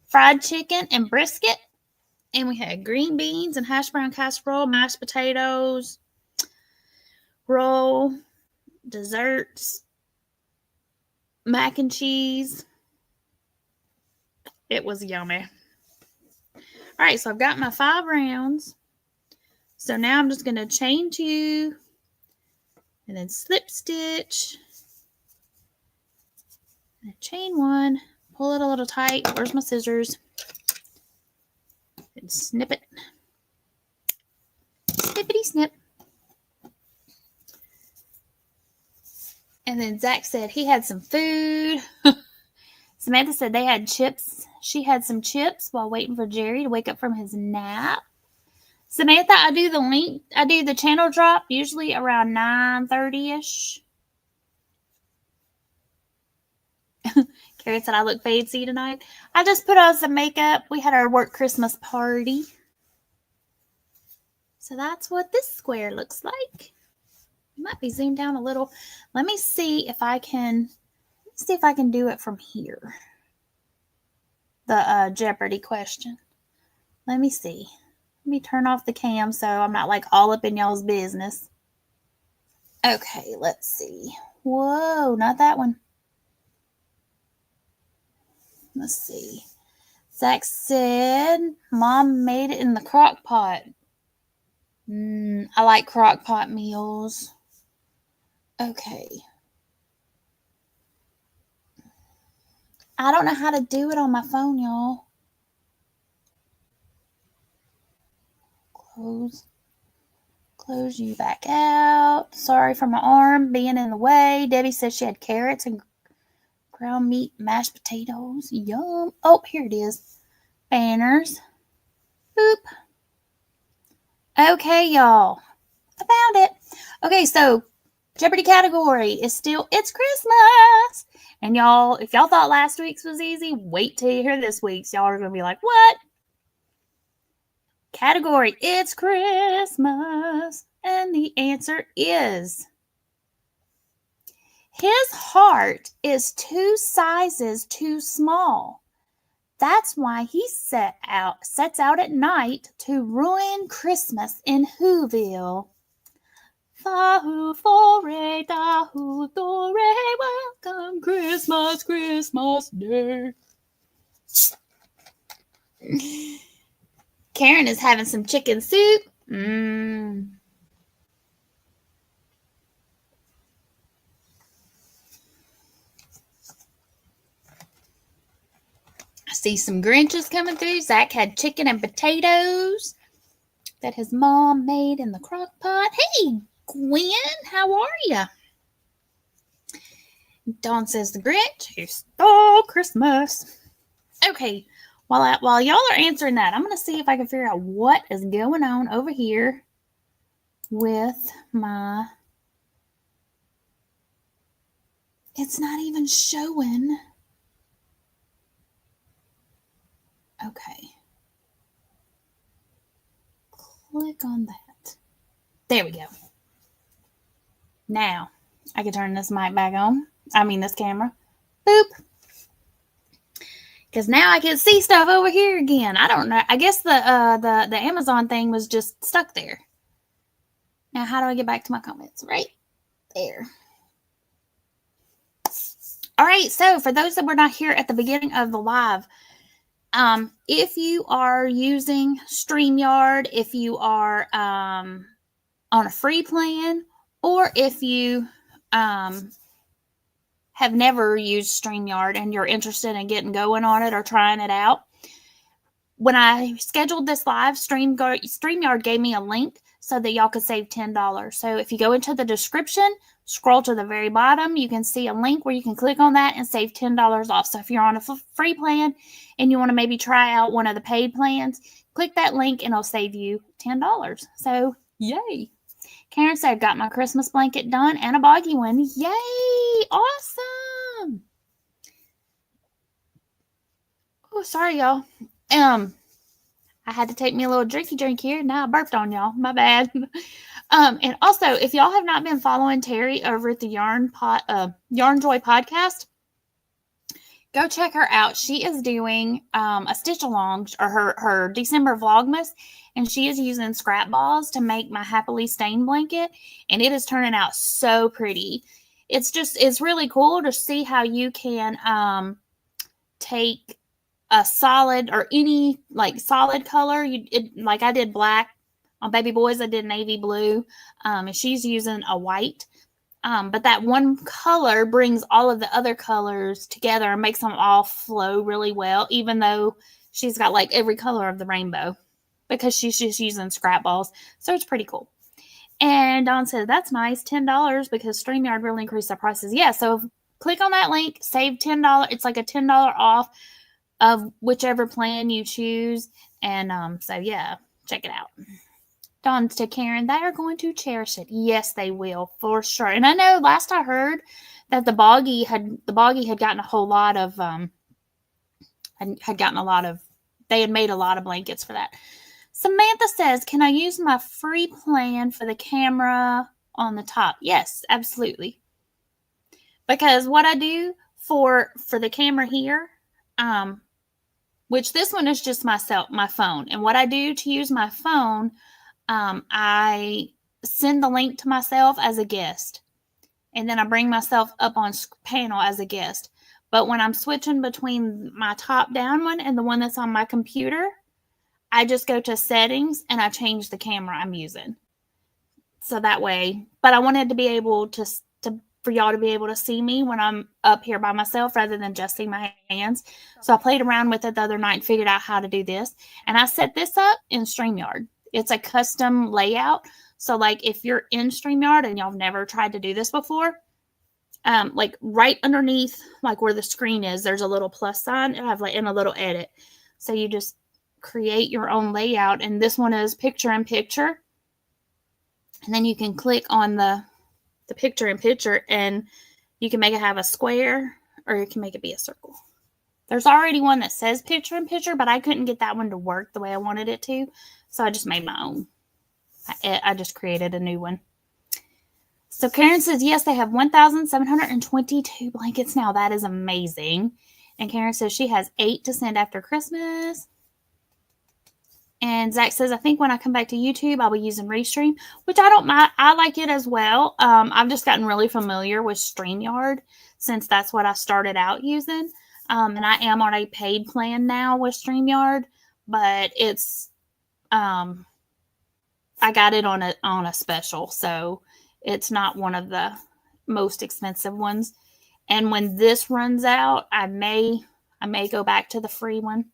fried chicken and brisket, and we had green beans and hash brown casserole, mashed potatoes, roll, desserts, mac and cheese. It was yummy. All right, so I've got my 5 rounds. So now I'm just going to chain 2 and then slip stitch and chain 1, pull it a little tight. Where's my scissors? And snip it. Snippity snip. And then Zach said he had some food. Samantha said they had chips. She had some chips while waiting for Jerry to wake up from his nap. Samantha, I do the channel drop usually around 9:30ish. Carrie said I look fancy tonight. I just put on some makeup. We had our work Christmas party. So that's what this square looks like. It might be zoomed down a little. Let me see if I can do it from here. The Jeopardy question. Let me see. Let me turn off the cam so I'm not like all up in y'all's business. Okay, let's see. Whoa, not that one. Let's see. Zach said, Mom made it in the crock pot. I like crock pot meals. Okay. I don't know how to do it on my phone, y'all. Close you back out. Sorry for my arm being in the way. Debbie says she had carrots and ground meat, mashed potatoes. Yum. Oh, here it is. Banners. Boop. Okay, y'all. I found it. Okay, so Jeopardy category is still It's Christmas. And y'all, if y'all thought last week's was easy, wait till you hear this week's. Y'all are going to be like, what? Category, It's Christmas. And the answer is his heart is 2 sizes too small. That's why he sets out at night to ruin Christmas in Whoville. Fa-hoo, fore, da-hoo, dore, welcome Christmas, Christmas Day. Karen is having some chicken soup. I see some Grinches coming through. Zach had chicken and potatoes. that his mom made in the crock pot. Hey, Gwen, how are you? Dawn says the Grinch who stole Christmas. Okay, while y'all are answering that, I'm going to see if I can figure out what is going on over here with my... It's not even showing. Okay. Click on that. There we go. Now, I can turn this mic back on. This camera. Boop. Because now I can see stuff over here again. I don't know. I guess the Amazon thing was just stuck there. Now, how do I get back to my comments? Right there. All right. So, for those that were not here at the beginning of the live, if you are using StreamYard, if you are on a free plan, or if you have never used StreamYard and you're interested in getting going on it or trying it out, when I scheduled this live, StreamYard gave me a link so that y'all could save $10. So if you go into the description, scroll to the very bottom, you can see a link where you can click on that and save $10 off. So if you're on a free plan and you want to maybe try out one of the paid plans, click that link and it'll save you $10. So yay. Karen said, got my Christmas blanket done and a boggy one. Yay! Awesome! Oh, sorry, y'all. I had to take me a little drinky drink here. Now I burped on y'all. My bad. And also, if y'all have not been following Terry over at the Yarn Joy podcast, go check her out. She is doing a stitch along, or her December Vlogmas, and she is using scrap balls to make my Happily Stained blanket, and it is turning out so pretty. It's really cool to see how you can take a solid or any solid color. Like I did black on baby boys. I did navy blue, and she's using a white. But that one color brings all of the other colors together and makes them all flow really well, even though she's got like every color of the rainbow because she's just using scrap balls. So it's pretty cool. And Dawn said, that's nice, $10 because StreamYard really increased their prices. Yeah, so click on that link, save $10. It's like a $10 off of whichever plan you choose. And so yeah, check it out. Dawn to Karen, they are going to cherish it. Yes, they will, for sure. And I know last I heard that the boggy had gotten a whole lot of they had made a lot of blankets for that. Samantha says, can I use my free plan for the camera on the top? Yes, absolutely. Because what I do for the camera here, which this one is just my phone. And what I do to use my phone, I send the link to myself as a guest. And then I bring myself up on panel as a guest. But when I'm switching between my top-down one and the one that's on my computer, I just go to settings and I change the camera I'm using. So that way, but I wanted to be able to for y'all to be able to see me when I'm up here by myself rather than just see my hands. So I played around with it the other night and figured out how to do this. And I set this up in StreamYard. It's a custom layout. So like if you're in StreamYard and y'all have never tried to do this before, like right underneath like where the screen is, there's a little plus sign. I have like in a little edit. So you just create your own layout. And this one is picture in picture. And then you can click on the picture in picture and you can make it have a square or you can make it be a circle. There's already one that says picture in picture, but I couldn't get that one to work the way I wanted it to. So I just made my own. I just created a new one. So Karen says, yes, they have 1,722 blankets now. That is amazing. And Karen says she has 8 to send after Christmas. And Zach says, I think when I come back to YouTube, I'll be using Restream, which I don't mind. I like it as well. I've just gotten really familiar with StreamYard since that's what I started out using. And I am on a paid plan now with StreamYard, but it's, I got it on a special. So it's not one of the most expensive ones. And when this runs out, I may go back to the free one.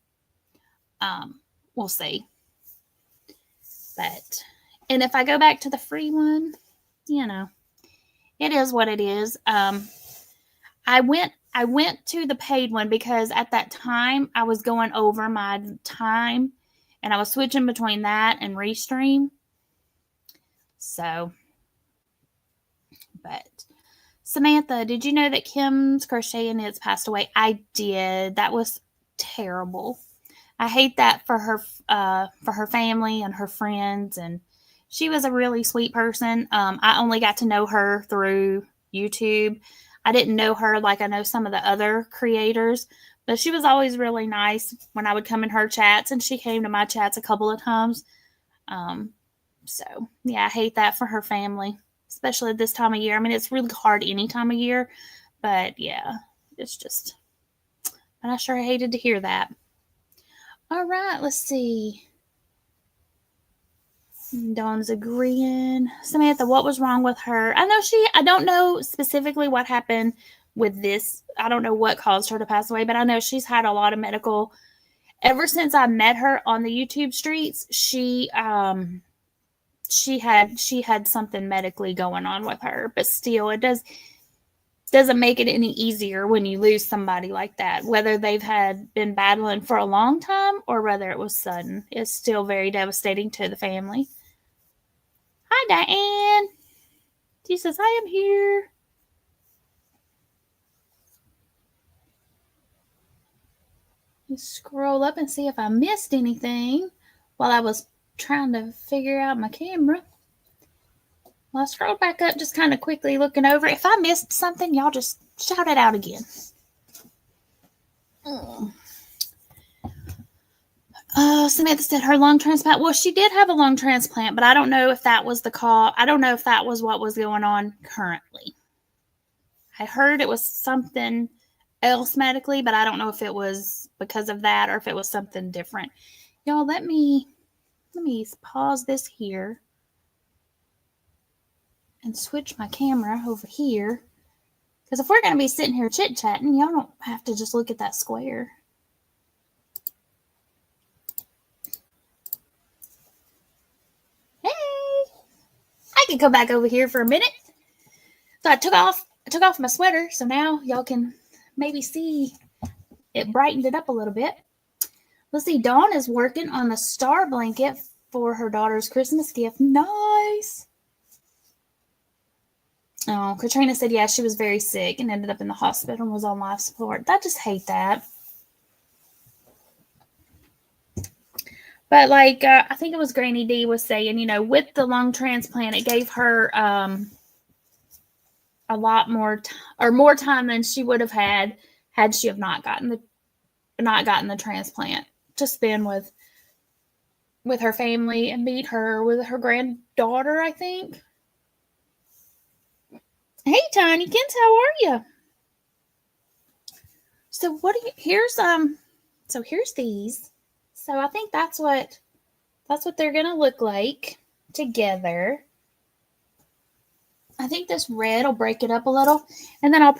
We'll see. And if I go back to the free one, you know, it is what it is. I went to the paid one because at that time I was going over my time and I was switching between that and Restream. So, but Samantha, did you know that Kim's Crochet and Knits passed away? I did. That was terrible. I hate that for her family and her friends, and she was a really sweet person. I only got to know her through YouTube. I didn't know her like I know some of the other creators, but she was always really nice when I would come in her chats, and she came to my chats a couple of times. So yeah, I hate that for her family, especially at this time of year. I mean, it's really hard any time of year, but yeah, it's just, and I sure hated to hear that. All right, let's see. Dawn's agreeing. Samantha, what was wrong with her? I don't know specifically what happened with this. I don't know what caused her to pass away, but I know she's had a lot of medical. Ever since I met her on the YouTube streets, she had something medically going on with her, but still, it doesn't make it any easier when you lose somebody like that, whether they've been battling for a long time or whether it was sudden. It's still very devastating to the family. Hi, Diane. She says, I am here. Let's scroll up and see if I missed anything while I was trying to figure out my camera. Well, I scrolled back up just kind of quickly looking over. If I missed something, y'all just shout it out again. Samantha said her lung transplant. Well, she did have a lung transplant, but I don't know if that was the cause. I don't know if that was what was going on currently. I heard it was something else medically, but I don't know if it was because of that or if it was something different. Y'all, let me pause this here and switch my camera over here. Because if we're going to be sitting here chit-chatting, y'all don't have to just look at that square. Hey! I can come back over here for a minute. So I took off my sweater, so now y'all can maybe see it brightened it up a little bit. Let's see, Dawn is working on the star blanket for her daughter's Christmas gift. Nice! Oh, Katrina said, yeah, she was very sick and ended up in the hospital and was on life support. I just hate that. But like, I think it was Granny D was saying, you know, with the lung transplant, it gave her a lot more more time than she would have had she have not gotten the transplant to spend with her family and meet her with her granddaughter, I think. Hey, Tiny Kins, how are you? So here's these. So I think that's what they're gonna look like together. I think this red will break it up a little, and then I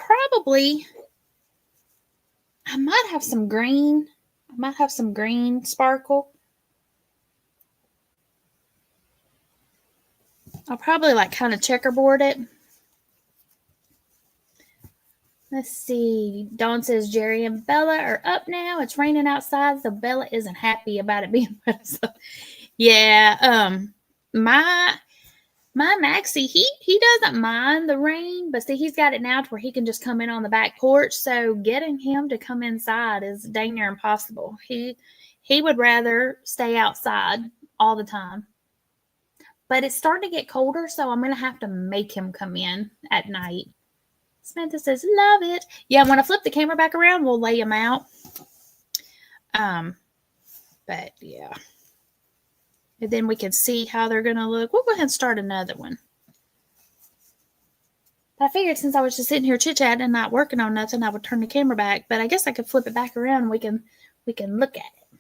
might have some green. I might have some green sparkle. I'll probably like kind of checkerboard it. Let's see. Dawn says Jerry and Bella are up now. It's raining outside, so Bella isn't happy about it being wet. So, yeah. My Maxie, he doesn't mind the rain, but see, he's got it now to where he can just come in on the back porch. So getting him to come inside is dang near impossible. He would rather stay outside all the time. But it's starting to get colder, so I'm gonna have to make him come in at night. Samantha says, love it. Yeah, when I flip the camera back around, we'll lay them out. But yeah. And then we can see how they're going to look. We'll go ahead and start another one. But I figured since I was just sitting here chit-chatting and not working on nothing, I would turn the camera back. But I guess I could flip it back around and we can look at it.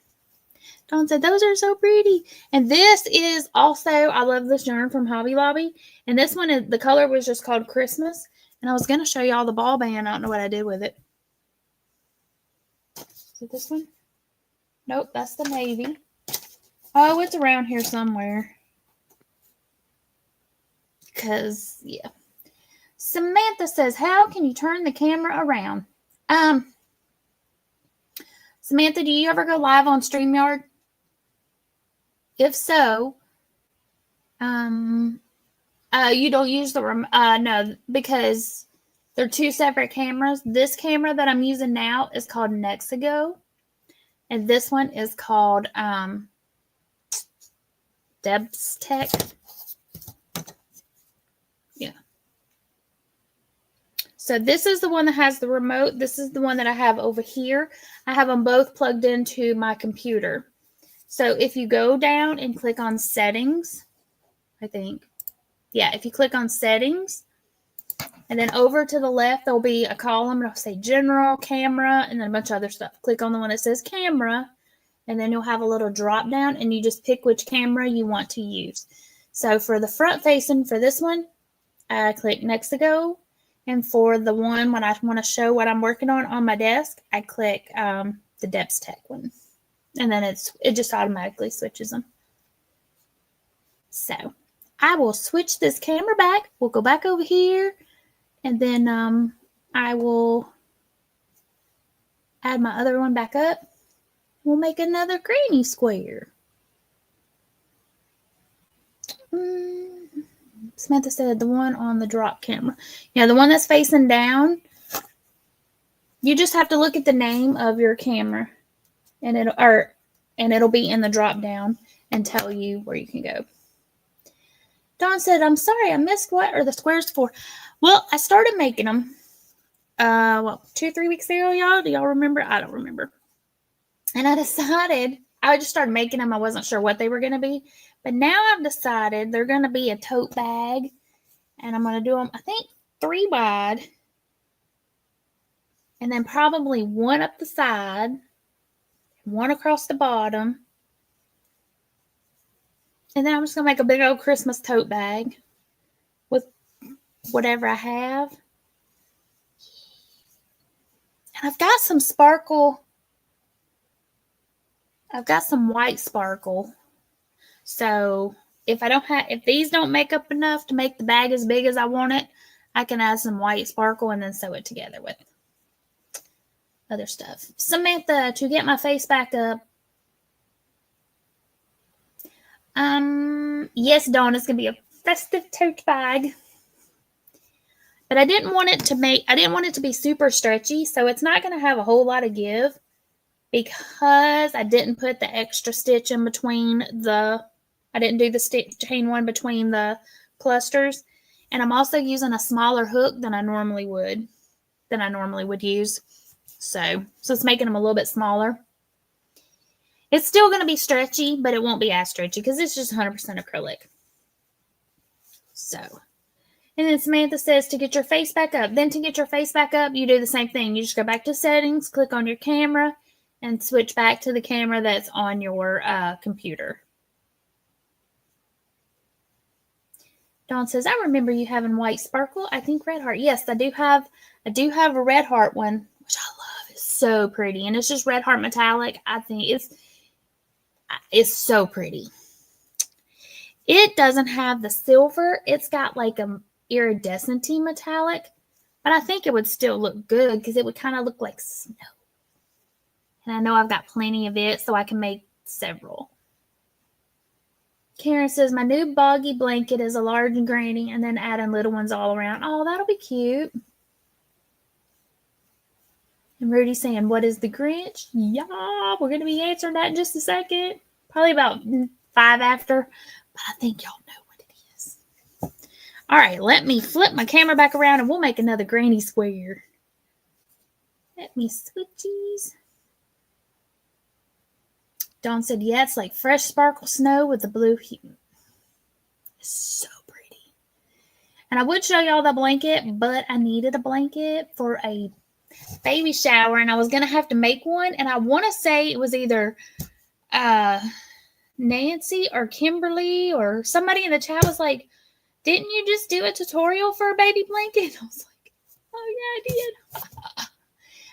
Dawn said, those are so pretty. And this is also, I love this yarn from Hobby Lobby. And this one, the color was just called Christmas. And I was going to show y'all the ball band. I don't know what I did with it. Is it this one? Nope, that's the navy. Oh, it's around here somewhere. because, yeah. Samantha says, how can you turn the camera around? Samantha, do you ever go live on StreamYard? If so, you don't use the no, because they're two separate cameras. This camera that I'm using now is called Nexigo, and this one is called Deb's Tech. Yeah. So this is the one that has the remote. This is the one that I have over here. I have them both plugged into my computer. So if you go down and click on settings, I think. Yeah, if you click on settings, and then over to the left, there'll be a column. It'll say general, camera, and then a bunch of other stuff. Click on the one that says camera, and then you'll have a little drop down, and you just pick which camera you want to use. So for the front facing, for this one, I click Nexigo. And for the one when I want to show what I'm working on my desk, I click the Deb's Tech one. And then it just automatically switches them. So I will switch this camera back. We'll go back over here. And then I will add my other one back up. We'll make another granny square. Samantha said the one on the drop camera. Yeah, the one that's facing down. You just have to look at the name of your camera, and it'll be in the drop down and tell you where you can go. Dawn said, "I'm sorry, I missed what are the squares for?" Well, I started making them. 2 or 3 weeks ago, y'all. Do y'all remember? I don't remember. And I decided I just started making them. I wasn't sure what they were going to be. But now I've decided they're going to be a tote bag. And I'm going to do them, I think, 3 wide. And then probably 1 up the side. 1 across the bottom. And then I'm just going to make a big old Christmas tote bag. With whatever I have. And I've got some sparkle. I've got some white sparkle. So if these don't make up enough to make the bag as big as I want it, I can add some white sparkle and then sew it together with other stuff. Samantha, to get my face back up. Yes, Dawn, it's gonna be a festive tote bag. But I didn't want it to be super stretchy, so it's not gonna have a whole lot of give because I didn't put the extra stitch in between I didn't do the chain one between the clusters. And I'm also using a smaller hook than I normally would use. So it's making them a little bit smaller. It's still going to be stretchy, but it won't be as stretchy because it's just 100% acrylic. So, and then Samantha says to get your face back up. Then to get your face back up, you do the same thing. You just go back to settings, click on your camera, and switch back to the camera that's on your computer. Dawn says, I remember you having white sparkle. I think red heart. Yes, I do have a red heart one, which I love. It's so pretty. And it's just red heart metallic. I think it's so pretty. It doesn't have the silver. It's got like a iridescent-y metallic. But I think it would still look good because it would kind of look like snow. And I know I've got plenty of it, so I can make several. Karen says, my new boggy blanket is a large granny and then adding little ones all around. Oh, that'll be cute. And Rudy's saying, what is the Grinch? Yeah, we're going to be answering that in just a second. Probably about 5 after. But I think y'all know what it is. All right, let me flip my camera back around and we'll make another granny square. Let me switch these. Dawn said, yeah, it's like fresh sparkle snow with the blue hue. It's so pretty. And I would show y'all the blanket, but I needed a blanket for a baby shower, and I was going to have to make one. And I want to say it was either Nancy or Kimberly or somebody in the chat was like, didn't you just do a tutorial for a baby blanket? I was like, oh, yeah, I did.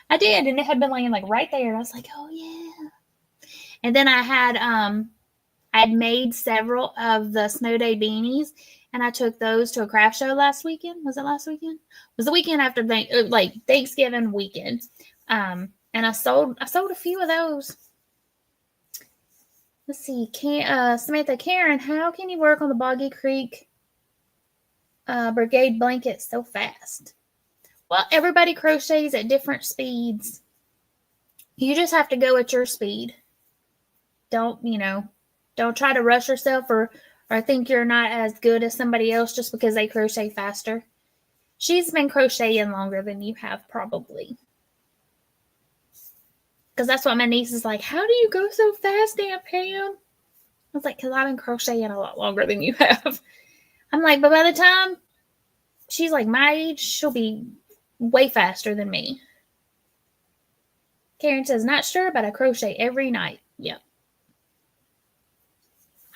I did, and it had been laying like right there. And I was like, oh, yeah. And then I had I'd made several of the snow day beanies, And I took those to a craft show last weekend. Was it last weekend? It was the weekend after Thanksgiving weekend. And I sold a few of those. Let's see. Samantha Karen, how can you work on the Boggy Creek brigade blanket so fast? Well, everybody crochets at different speeds. You just have to go at your speed. Don't try to rush yourself or think you're not as good as somebody else just because they crochet faster. She's been crocheting longer than you have, probably. Because that's what my niece is like, how do you go so fast, Aunt Pam? I was like, because I've been crocheting a lot longer than you have. I'm like, but by the time she's like my age, she'll be way faster than me. Karen says, not sure, but I crochet every night. Yep.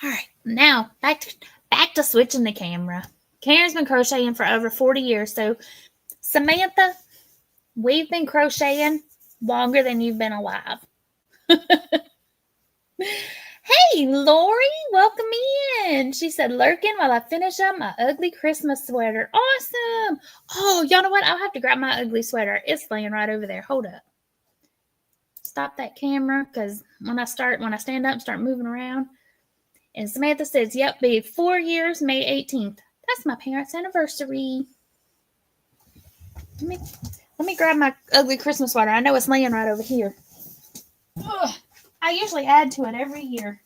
All right, now back to switching the camera. Karen's been crocheting for over 40 years. So, Samantha, we've been crocheting longer than you've been alive. Hey, Lori, welcome in. She said, lurking while I finish up my ugly Christmas sweater. Awesome. Oh, y'all know what? I'll have to grab my ugly sweater. It's laying right over there. Hold up. Stop that camera, because when I stand up and start moving around. And Samantha says, yep, be 4 years, May 18th. That's my parents' anniversary. Let me grab my ugly Christmas sweater. I know it's laying right over here. Ugh. I usually add to it every year.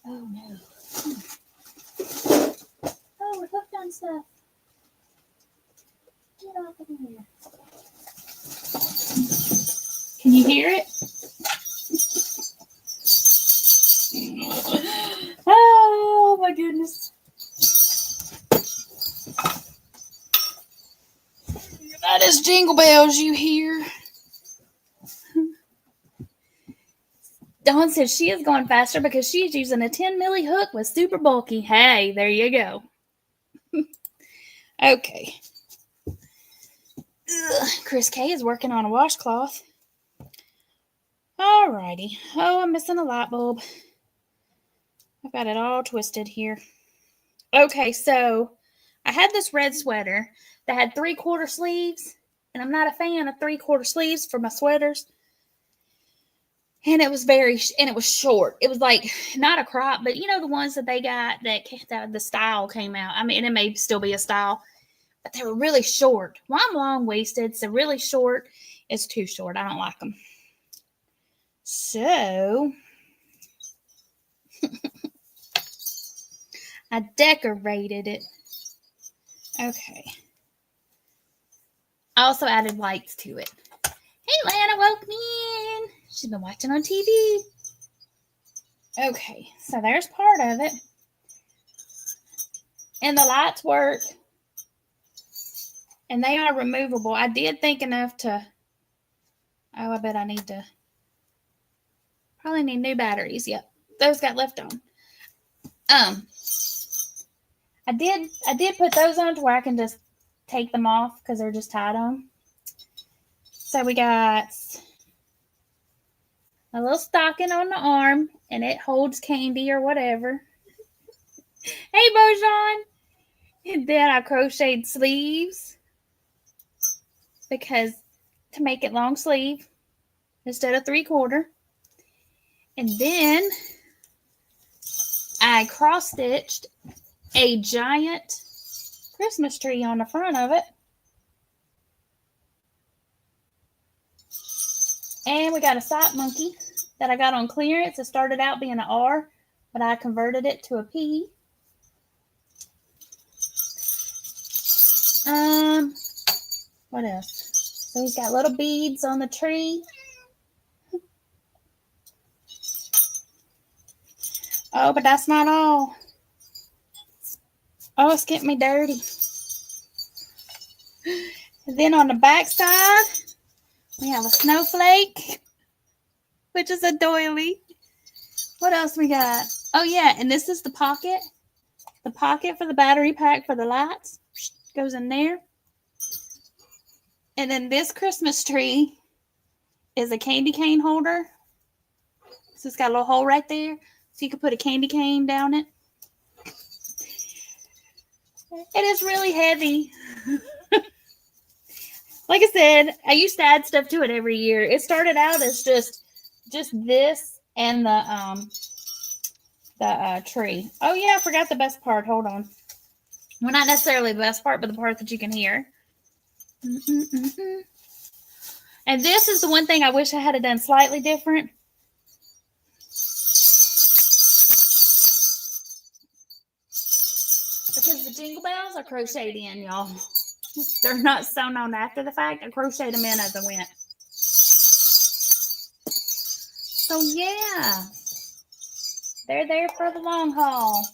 Oh, no. Oh, we're hooked on stuff. Get off of here. Can you hear it? Oh, my goodness. That is jingle bells you hear. Dawn says she is going faster because she's using a 10 milli hook with super bulky. Hey, there you go. Okay. Ugh, Chris K is working on a washcloth. Alrighty. Oh, I'm missing a light bulb. I've got it all twisted here. Okay, so I had this red sweater that had 3/4 sleeves, and I'm not a fan of 3/4 sleeves for my sweaters. And it was short. It was like not a crop, but the ones that they got that the style came out. I mean, it may still be a style, but they were really short. Well, I'm long-waisted, so really short is too short. I don't like them. So I decorated it. Okay. I also added lights to it. Hey, Lana, welcome in. She's been watching on TV. Okay, so there's part of it. And the lights work. And they are removable. I did think enough to... Oh, I bet I need to... Probably need new batteries. Yep, those got left on. I did put those on to where I can just take them off because they're just tied on. So we got a little stocking on the arm, and it holds candy or whatever. Hey, Bojan. And then I crocheted sleeves because to make it long sleeve instead of 3/4. And then I cross-stitched a giant Christmas tree on the front of it. And we got a sock monkey that I got on clearance. It started out being an R, but I converted it to a P. What else? So he's got little beads on the tree. Oh, but that's not all. Oh, it's getting me dirty. And then on the back side, we have a snowflake, which is a doily. What else we got? Oh, yeah, and this is the pocket. The pocket for the battery pack for the lights goes in there. And then this Christmas tree is a candy cane holder. So it's got a little hole right there. So you can put a candy cane down it. It is really heavy. Like I said, I used to add stuff to it every year. It started out as just this and the tree. Oh yeah, I forgot the best part. Hold on. Well, not necessarily the best part, but the part that you can hear. And this is the one thing I wish I had done slightly different. Because the jingle bells are crocheted in, y'all. They're not sewn on after the fact. I crocheted them in as I went. So yeah, they're there for the long haul.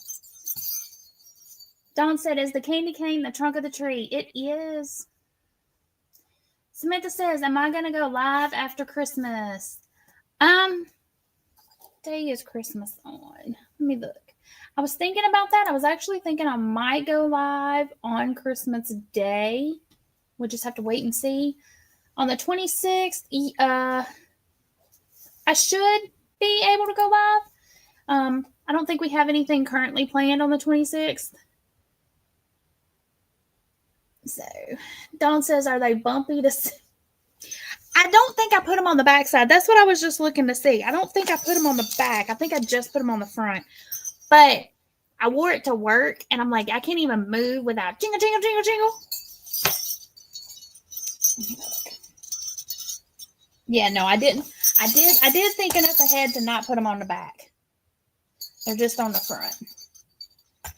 Dawn said, is the candy cane the trunk of the tree? It is. Samantha says, am I going to go live after Christmas? Day is Christmas on? Let me look. I was thinking about that. I was actually thinking I might go live on Christmas Day. We'll just have to wait and see. On the 26th, I should be able to go live. I don't think we have anything currently planned on the 26th. So, Dawn says, are they bumpy to see? I don't think I put them on the back side. That's what I was just looking to see. I don't think I put them on the back. I think I just put them on the front. But I wore it to work, and I'm like, I can't even move without jingle, jingle, jingle, jingle. Yeah, no, I didn't. I did think enough ahead to not put them on the back. They're just on the front.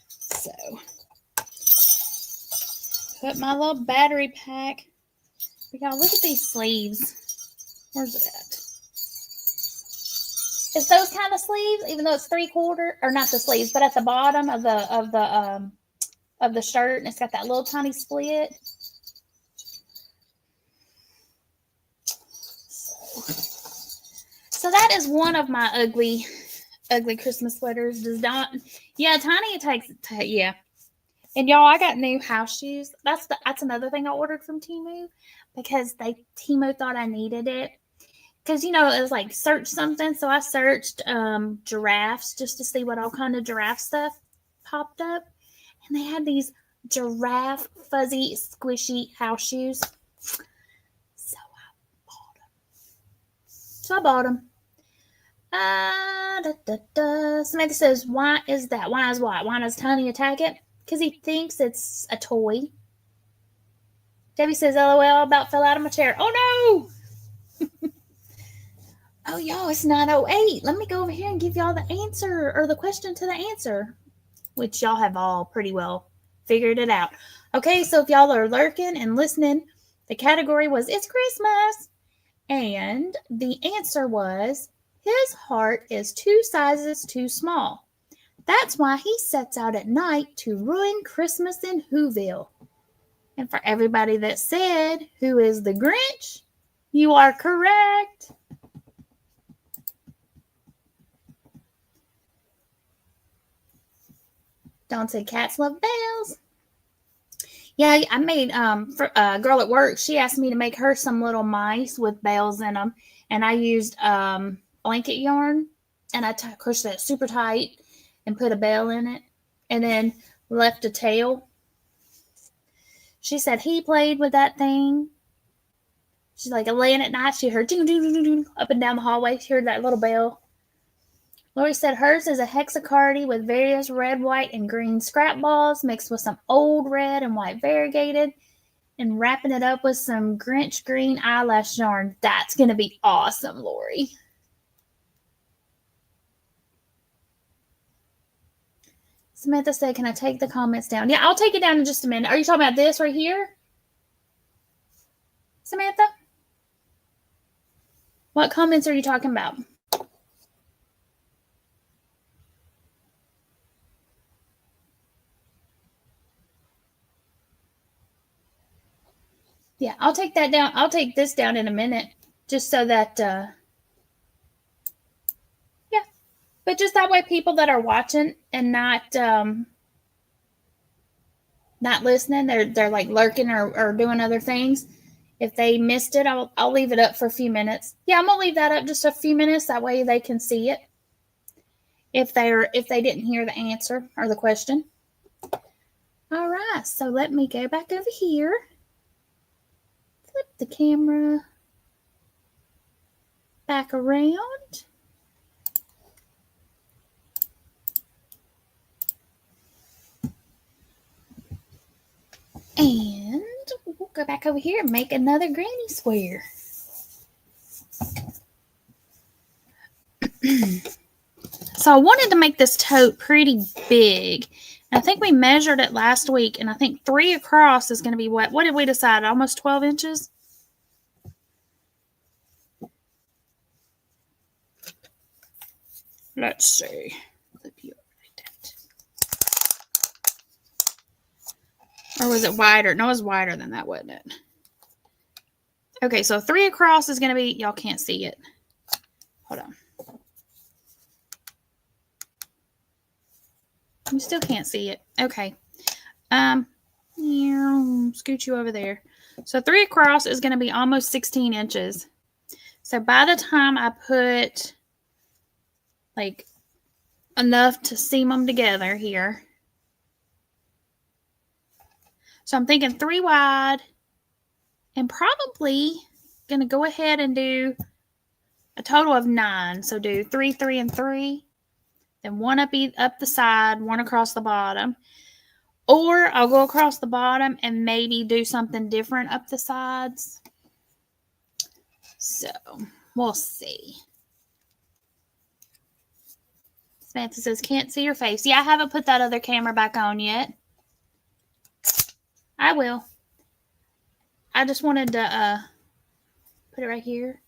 So, put my little battery pack. Y'all, look at these sleeves. Where's it at? It's those kind of sleeves, even though it's 3/4, or not the sleeves, but at the bottom of the shirt, and it's got that little tiny split. So that is one of my ugly Christmas sweaters. Does not, yeah, Tiny it takes, yeah. And y'all, I got new house shoes. That's another thing I ordered from Temu, because Temu thought I needed it. Because, you know, it was like search something. So I searched giraffes just to see what all kind of giraffe stuff popped up. And they had these giraffe fuzzy squishy house shoes. So I bought them. Samantha says, why is that? Why is what? Why does Tiny attack it? Because he thinks it's a toy. Debbie says, LOL, about fell out of my chair. Oh no! Oh, y'all, it's 9:08. Let me go over here and give y'all the answer, or the question to the answer, which y'all have all pretty well figured it out. Okay, so if y'all are lurking and listening, the category was It's Christmas. And the answer was, his heart is 2 sizes too small. That's why he sets out at night to ruin Christmas in Whoville. And for everybody that said, who is the Grinch? You are correct. Don't say cats love bells. Yeah, I made, for a girl at work, she asked me to make her some little mice with bells in them. And I used blanket yarn, and I crocheted it super tight and put a bell in it, and then left a tail. She said he played with that thing. She's like, laying at night, she heard ding, ding, ding, ding, up and down the hallway. She heard that little bell. Lori said hers is a hexacardy with various red, white, and green scrap balls mixed with some old red and white variegated, and wrapping it up with some Grinch green eyelash yarn. That's going to be awesome, Lori. Samantha said, can I take the comments down? Yeah, I'll take it down in just a minute. Are you talking about this right here, Samantha? What comments are you talking about? Yeah, I'll take that down. I'll take this down in a minute, just so that, yeah. But just that way, people that are watching and not listening, they're like lurking or doing other things. If they missed it, I'll leave it up for a few minutes. Yeah, I'm gonna leave that up just a few minutes. That way they can see it. If they didn't hear the answer or the question. All right, so let me go back over here. Flip the camera back around. And we'll go back over here and make another granny square. So I wanted to make this tote pretty big. And I think we measured it last week, and I think 3 across is going to be what did we decide? Almost 12 inches? Let's see. Or was it wider? No, it was wider than that, wasn't it? Okay, so 3 across is going to be, y'all can't see it. Hold on. You still can't see it. Okay. Scoot you over there. So 3 across is going to be almost 16 inches. So by the time I put like enough to seam them together here. So I'm thinking 3 wide and probably going to go ahead and do a total of 9. So do 3, 3, and 3. Then 1 up the side, 1 across the bottom. Or I'll go across the bottom and maybe do something different up the sides. So we'll see. Samantha says, can't see your face. Yeah, I haven't put that other camera back on yet. I will. I just wanted to put it right here.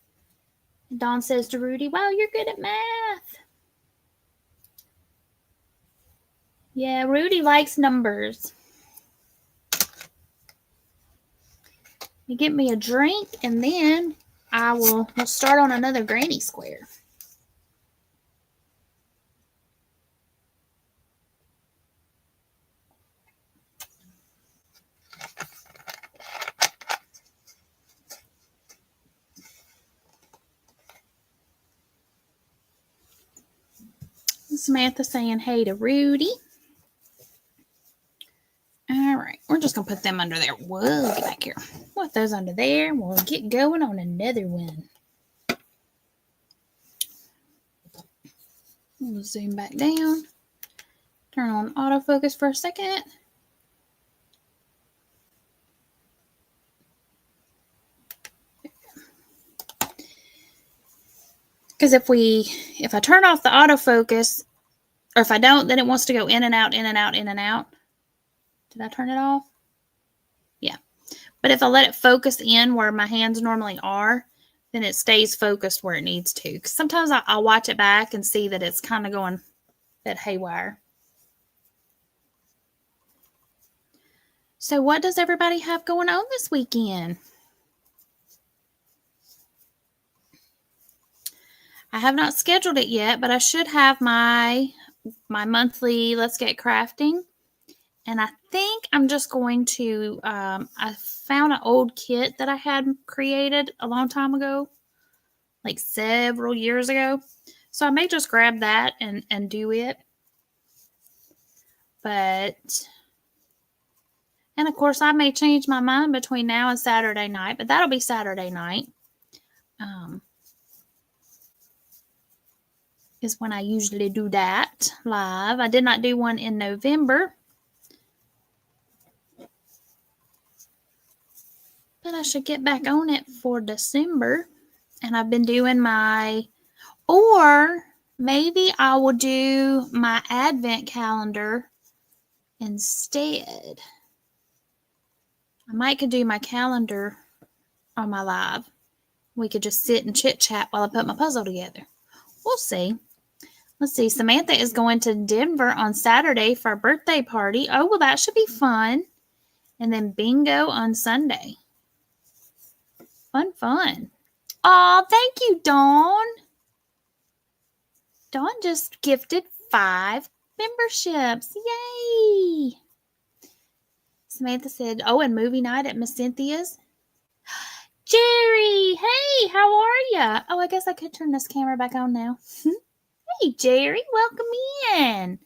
Dawn says to Rudy, wow, you're good at math. Yeah, Rudy likes numbers. You get me a drink, and then we'll start on another granny square. Samantha saying hey to Rudy. All right, we're just going to put them under there. Whoa, get back here. Put those under there. We'll get going on another one. We'll zoom back down. Turn on autofocus for a second. Because if I turn off the autofocus, or if I don't, then it wants to go in and out, in and out, in and out. Did I turn it off? Yeah. But if I let it focus in where my hands normally are, then it stays focused where it needs to. Because sometimes I'll watch it back and see that it's kind of going a bit haywire. So what does everybody have going on this weekend? I have not scheduled it yet, but I should have my monthly Let's Get Crafting. And I think I'm just going to, I found an old kit that I had created a long time ago, like several years ago. So I may just grab that and do it. And of course I may change my mind between now and Saturday night, but that'll be Saturday night. Is when I usually do that live. I did not do one in November. But I should get back on it for December. And I've been doing or maybe I will do my Advent calendar instead. I might could do my calendar on my live. We could just sit and chit chat while I put my puzzle together. We'll see. Let's see. Samantha is going to Denver on Saturday for a birthday party. Oh, well, that should be fun. And then bingo on Sunday. Fun. Aw, thank you, Dawn. Dawn just gifted 5 memberships. Yay! Samantha said, oh, and movie night at Miss Cynthia's. Jerry, hey, how are ya? Oh, I guess I could turn this camera back on now. Hey, Jerry, welcome in.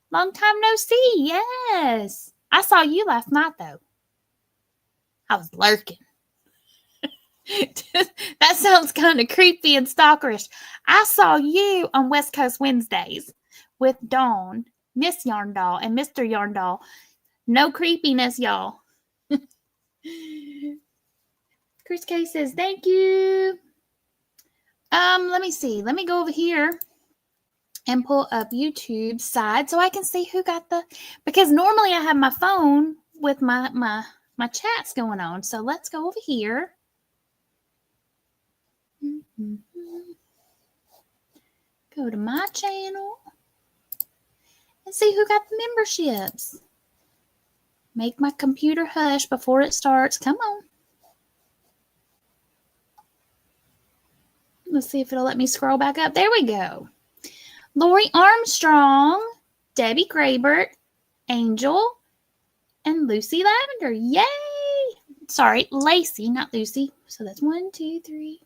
Long time no see. Yes. I saw you last night, though. I was lurking. That sounds kind of creepy and stalkerish. I saw you on West Coast Wednesdays with Dawn, Miss Yarndall, and Mr. Yarndall. No creepiness, y'all. Chris K says, thank you. Let me see. Let me go over here and pull up YouTube side so I can see who got because normally I have my phone with my chats going on. So let's go over here. Go to my channel and see who got the memberships. Make my computer hush before it starts. Come on. Let's see if it'll let me scroll back up. There we go. Lori Armstrong, Debbie Graybert, Angel, and Lucy Lavender. Yay! Sorry, Lacey, not Lucy. So that's 1, 2, 3.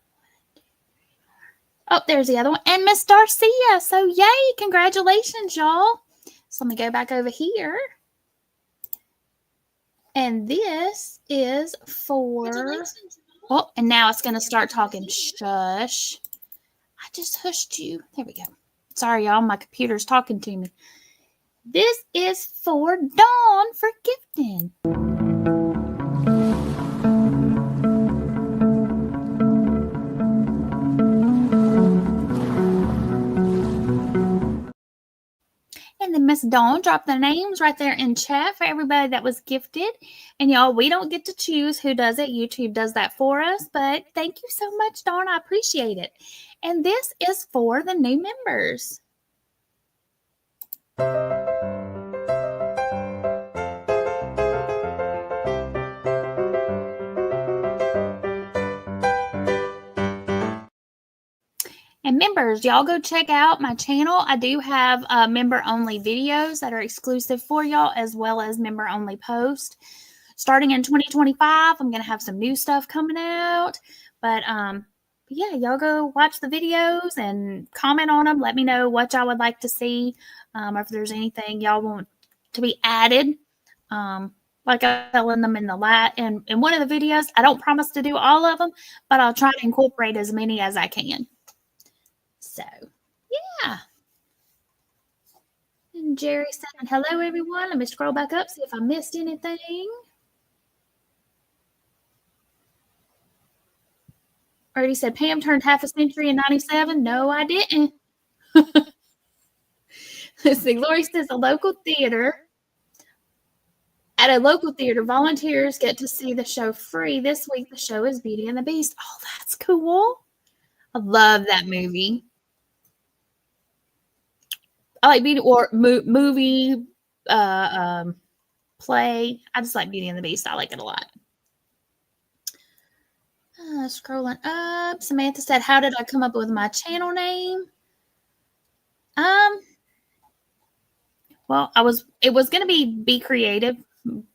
Oh, there's the other one. And Miss Darcia. So yay, congratulations, y'all. So let me go back over here. And this is for... Oh, and now it's going to start talking. Shush. I just hushed you. There we go. Sorry, y'all. My computer's talking to me. This is for Dawn for gifting. And then Miss Dawn dropped the names right there in chat for everybody that was gifted. And y'all, we don't get to choose who does it. YouTube does that for us. But thank you so much, Dawn. I appreciate it. And this is for the new members. And members, y'all go check out my channel. I do have member-only videos that are exclusive for y'all, as well as member-only posts. Starting in 2025, I'm going to have some new stuff coming out. But yeah, y'all go watch the videos and comment on them. Let me know what y'all would like to see, or if there's anything y'all want to be added. Like I'm telling them in one of the videos. I don't promise to do all of them, but I'll try to incorporate as many as I can. So, yeah. And Jerry said, hello, everyone. Let me scroll back up, see if I missed anything. Already said Pam turned half a century in 97. No, I didn't. Let's see. Lori says a local theater. At a local theater, volunteers get to see the show free. This week, the show is Beauty and the Beast. Oh, that's cool. I love that movie. I like Beauty or movie, play. I just like Beauty and the Beast. I like it a lot. Scrolling up, Samantha said, "How did I come up with my channel name?" Well, it was going to be BeeCreative,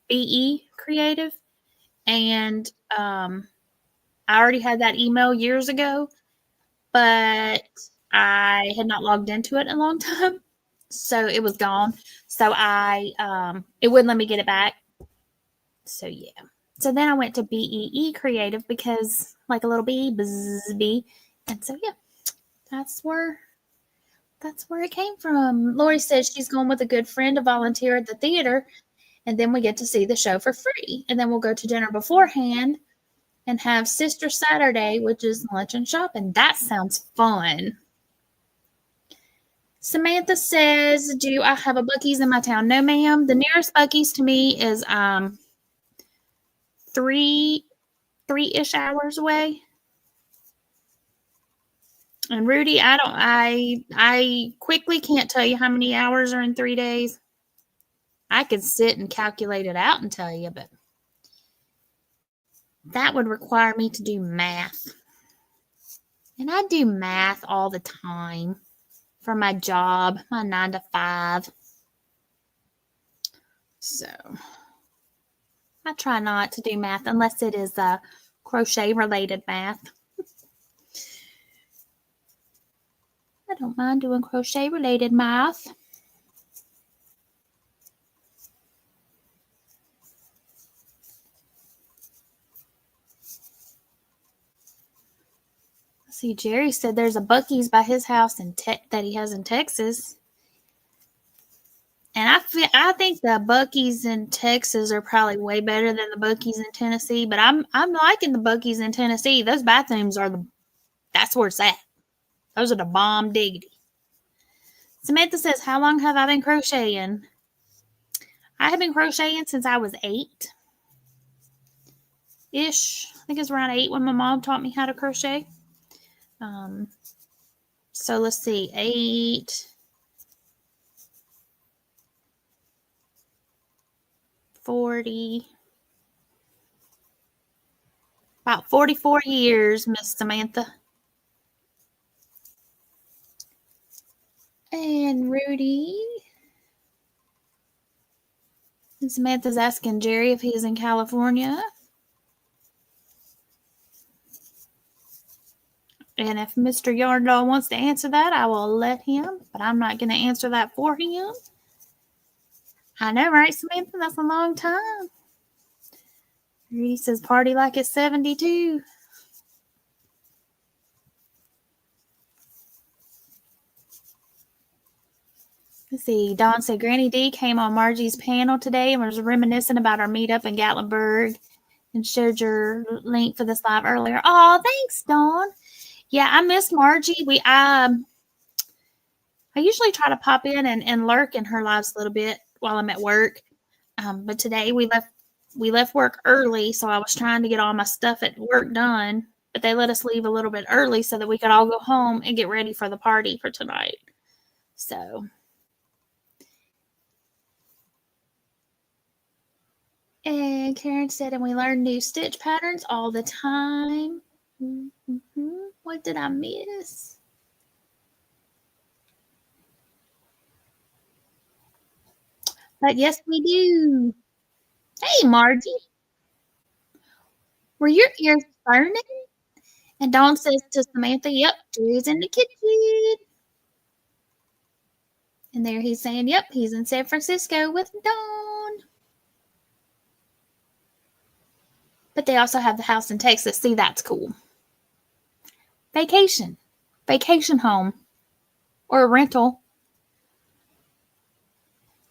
BeeCreative, and I already had that email years ago, but I had not logged into it in a long time. So it was gone. So it wouldn't let me get it back. So yeah. So then I went to BEE Creative because like a little bee, bzz, bee. And so yeah, that's where it came from. Lori says she's going with a good friend to volunteer at the theater, and then we get to see the show for free. And then we'll go to dinner beforehand and have Sister Saturday, which is lunch and shopping. That sounds fun. Samantha says, do I have a Buc-ee's in my town? No, ma'am. The nearest Buc-ee's to me is 3-ish hours away. And Rudy, I quickly can't tell you how many hours are in 3 days. I could sit and calculate it out and tell you, but that would require me to do math. And I do math all the time for my job, my 9 to 5. So I try not to do math unless it is crochet related math. I don't mind doing crochet related math. Let's see, Jerry said there's a Buc-ee's by his house that he has in Texas. And I think the Buc-ee's in Texas are probably way better than the Buc-ee's in Tennessee. But I'm liking the Buc-ee's in Tennessee. Those bathrooms that's where it's at. Those are the bomb diggity. Samantha says, how long have I been crocheting? I have been crocheting since I was 8-ish. I think it's around 8 when my mom taught me how to crochet. So let's see, 8, 40, about 44 years, Miss Samantha. And Rudy. And Samantha's asking Jerry if he's in California. And if Mr. Yarndall wants to answer that, I will let him. But I'm not going to answer that for him. I know, right, Samantha? That's a long time. Rudy says party like it's 72. Let's see. Dawn said Granny D came on Margie's panel today and was reminiscing about our meetup in Gatlinburg and shared your link for this live earlier. Oh, thanks, Dawn. Yeah, I miss Margie. I usually try to pop in and lurk in her lives a little bit while I'm at work. But today we left work early, so I was trying to get all my stuff at work done. But they let us leave a little bit early so that we could all go home and get ready for the party for tonight. So. And Karen said, and we learn new stitch patterns all the time. What did I miss? But yes, we do. Hey, Margie. Were your ears burning? And Dawn says to Samantha, yep, Drew's in the kitchen. And there he's saying, yep, he's in San Francisco with Dawn. But they also have the house in Texas. See, that's cool. Vacation home, or a rental.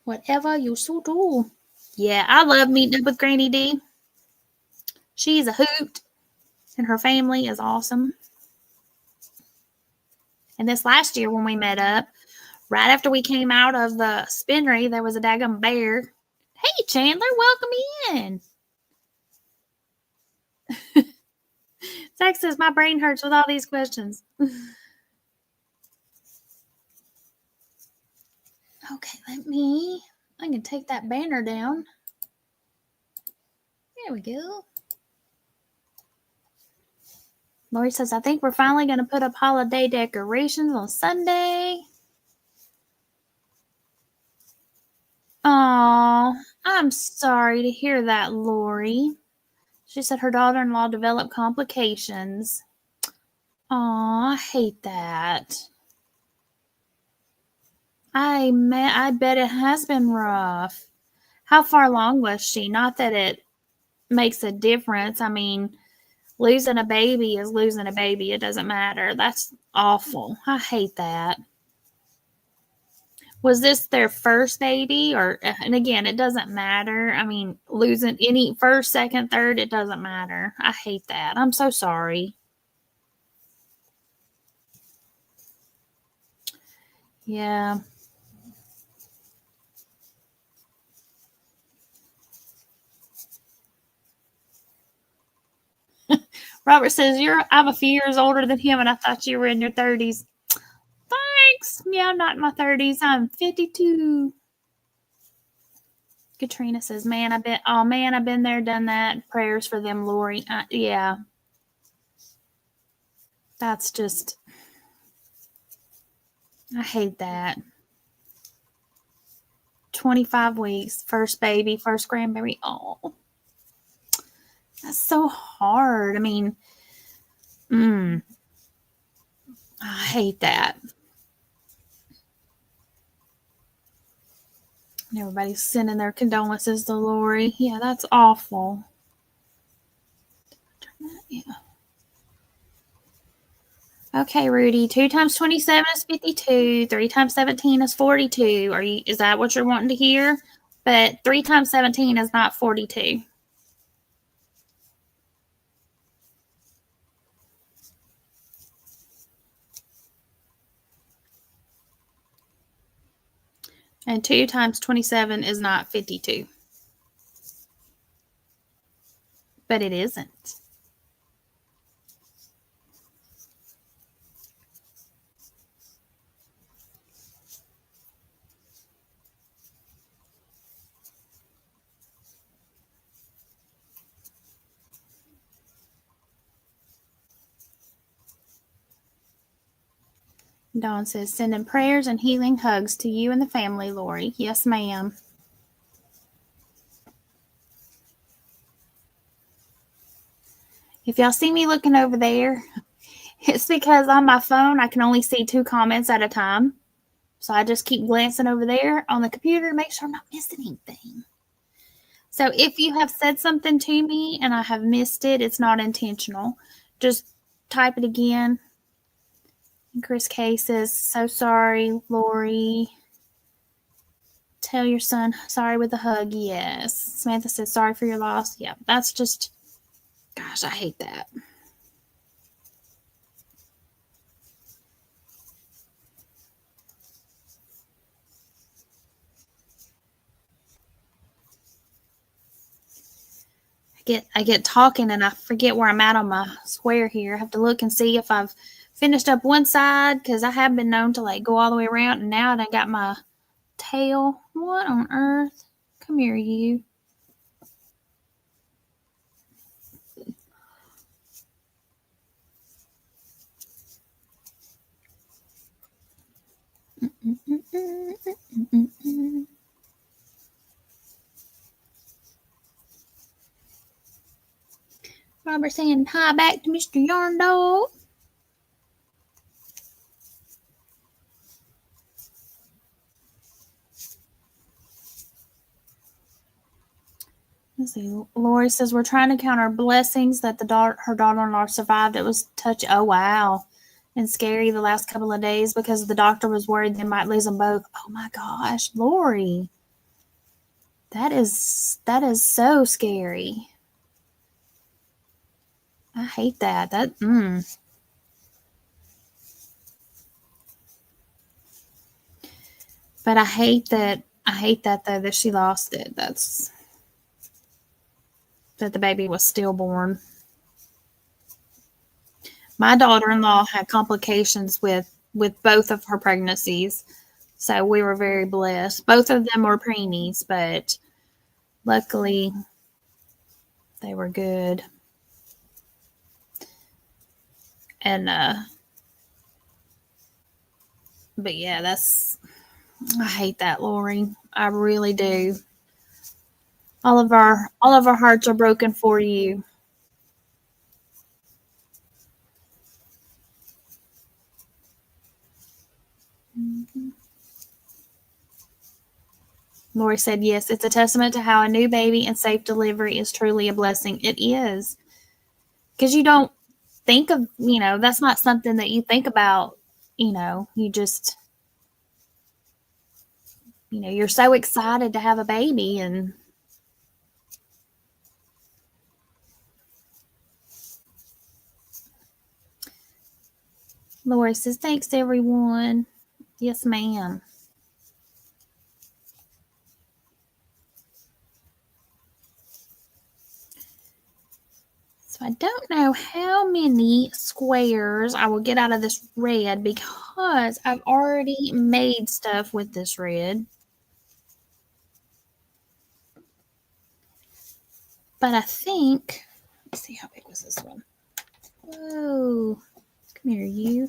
Whatever you so do. Yeah, I love meeting up with Granny D. She's a hoot, and her family is awesome. And this last year when we met up, right after we came out of the spinnery, there was a daggum bear. Hey, Chandler, welcome in. Zach says, my brain hurts with all these questions. Okay, I can take that banner down. There we go. Lori says, I think we're finally going to put up holiday decorations on Sunday. Oh, I'm sorry to hear that, Lori. She said her daughter-in-law developed complications. Oh, I hate that. I bet it has been rough. How far along was she? Not that it makes a difference. I mean, losing a baby is losing a baby. It doesn't matter. That's awful. I hate that. Was this their first baby? And again, it doesn't matter. I mean, losing any first, second, third, it doesn't matter. I hate that. I'm so sorry. Yeah. Robert says, I'm a few years older than him, and I thought you were in your 30s. Thanks. Yeah, I'm not in my 30s. I'm 52. Katrina says, I've been there, done that. Prayers for them, Lori. Yeah. That's just, I hate that. 25 weeks, first baby, first grandbaby. Oh, That's so hard. I mean, I hate that. And everybody's sending their condolences to Lori. Yeah, that's awful. Yeah. Okay, Rudy. 2 times 27 is 52. 3 times 17 is 42. Is that what you're wanting to hear? But 3 times 17 is not 42. And 2 times 27 is not 52. But it isn't. Dawn says, sending prayers and healing hugs to you and the family, Lori. Yes, ma'am. If y'all see me looking over there, it's because on my phone I can only see 2 comments at a time. So I just keep glancing over there on the computer to make sure I'm not missing anything. So if you have said something to me and I have missed it, it's not intentional. Just type it again. And Chris K says, so sorry, Lori. Tell your son sorry with a hug. Yes. Samantha says, sorry for your loss. Yeah, that's just, gosh, I hate that. I get talking and I forget where I'm at on my square here. I have to look and see if I've finished up one side because I have been known to like go all the way around, and now I got my tail. What on earth? Come here, you. Robert saying hi back to Mr. Yarn Dog. Let's see. Lori says we're trying to count our blessings that her daughter-in-law survived. It was touchy. Oh wow, and scary the last couple of days because the doctor was worried they might lose them both. Oh my gosh, Lori, that is so scary. I hate that. But I hate that. I hate that though that she lost it. That's that the baby was stillborn. My daughter-in-law had complications with both of her pregnancies, so we were very blessed. Both of them were preemies, but luckily they were good. And but yeah, I hate that, Lori. I really do. All of our hearts are broken for you. Mm-hmm. Lori said, yes, it's a testament to how a new baby and safe delivery is truly a blessing. It is. Because you don't think of, that's not something that you think about, you just, you're so excited to have a baby. And Lori says, thanks, everyone. Yes, ma'am. So I don't know how many squares I will get out of this red because I've already made stuff with this red. But I think, let's see, how big was this one? Whoa. Come here, you.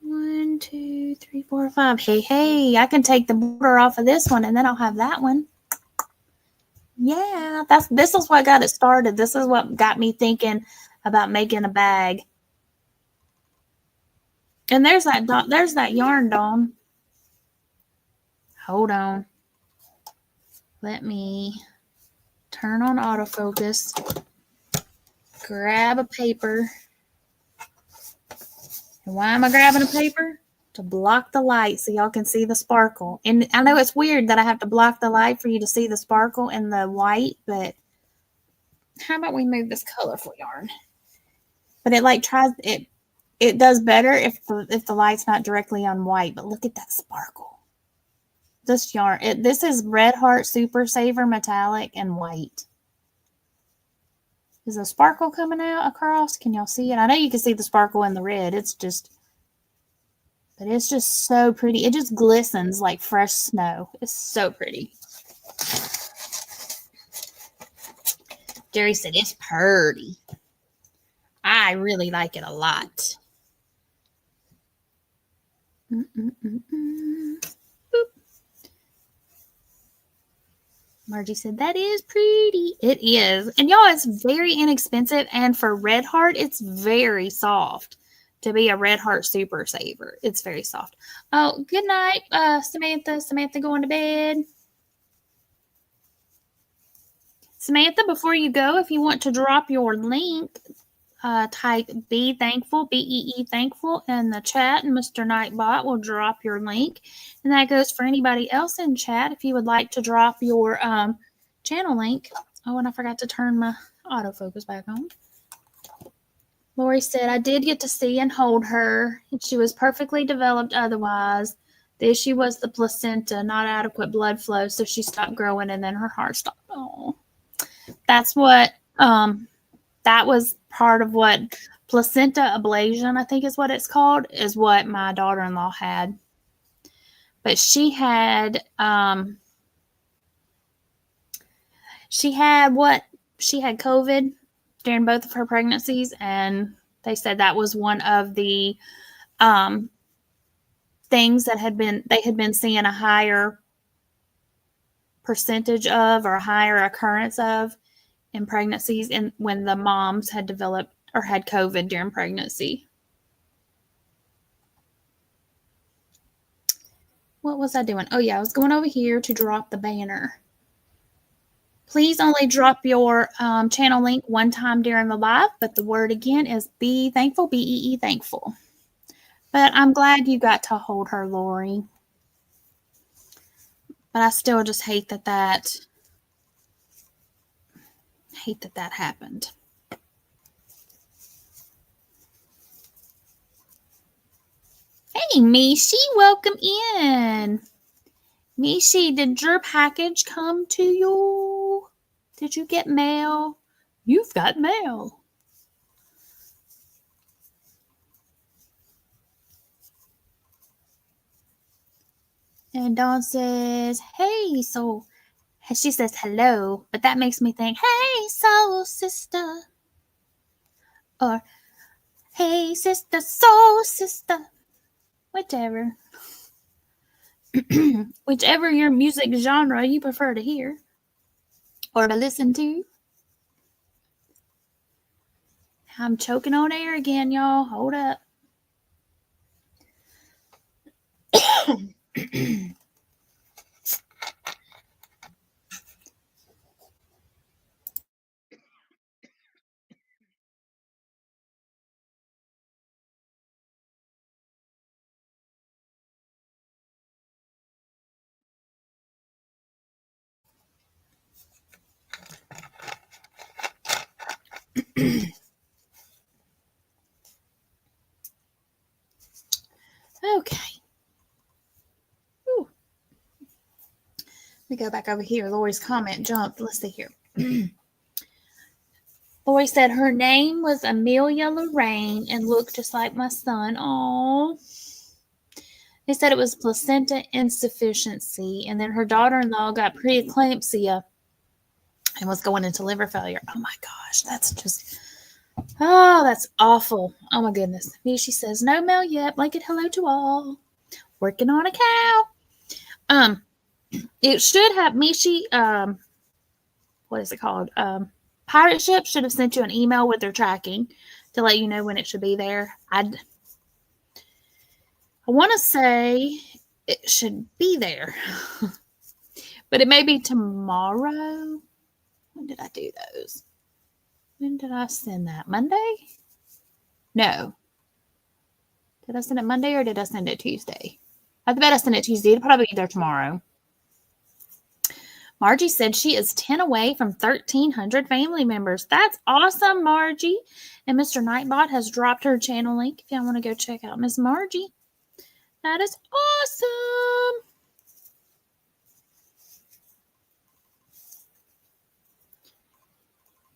1, 2, 3, 4, 5. Hey, I can take the border off of this one and then I'll have that one. Yeah, this is what got it started. This is what got me thinking about making a bag. And there's that yarn, Dawn. Hold on. Let me turn on autofocus. Grab a paper. And why am I grabbing a paper? To block the light so y'all can see the sparkle. And I know it's weird that I have to block the light for you to see the sparkle and the white, but how about we move this colorful yarn? But it like tries it does better if the light's not directly on white, but look at that sparkle. This yarn, this is Red Heart Super Saver Metallic and white. Is the sparkle coming out across? Can y'all see it? I know you can see the sparkle in the red. But it's just so pretty. It just glistens like fresh snow. It's so pretty. Jerry said it's pretty. I really like it a lot. Margie said, that is pretty. It is. And y'all, it's very inexpensive. And for Red Heart, it's very soft to be a Red Heart Super Saver. It's very soft. Oh, good night, Samantha. Samantha going to bed. Samantha, before you go, if you want to drop your link, type Be Thankful, BEE Thankful in the chat, and Mr. Nightbot will drop your link. And that goes for anybody else in chat if you would like to drop your channel link. Oh, and I forgot to turn my autofocus back on. Lori said, I did get to see and hold her. She was perfectly developed otherwise. The issue was the placenta, not adequate blood flow, so she stopped growing and then her heart stopped. Oh, that's what that was part of what placenta ablation, I think is what it's called, is what my daughter-in-law had. But she had COVID during both of her pregnancies, and they said that was one of the things that they had been seeing a higher percentage of or a higher occurrence of in pregnancies and when the moms had developed or had COVID during pregnancy. What was I doing? Oh yeah, I was going over here to drop the banner. Please only drop your channel link one time during the live, but the word again is Be Thankful, BEE Thankful. But I'm glad you got to hold her, Lori. But I still just hate that happened. Hey, Mishi, welcome in. Mishi, did your package come to you? Did you get mail? You've got mail. And Dawn says, hey, so she says hello, but that makes me think, hey, soul sister. Or, hey, sister, soul sister. Whichever. Whichever your music genre you prefer to hear or to listen to. I'm choking on air again, y'all. Hold up. Okay. Whew. Let me go back over here. Lori's comment jumped. Let's see here. Lori said her name was Amelia Lorraine and looked just like my son. Oh. They said it was placenta insufficiency, and then her daughter-in-law got preeclampsia and was going into liver failure. Oh my gosh, that's awful. Oh my goodness. Mishi says, no mail yet. Blanket hello to all. Working on a cow. It should have Mishi. what is it called? Pirate ship should have sent you an email with their tracking to let you know when it should be there. I want to say it should be there, but it may be tomorrow. When did I do those? When did I send that? Monday? No. Did I send it Monday or did I send it Tuesday? I bet I sent it Tuesday. It'll probably be there tomorrow. Margie said she is 10 away from 1,300 family members. That's awesome, Margie. And Mr. Nightbot has dropped her channel link if y'all want to go check out Miss Margie. That is awesome.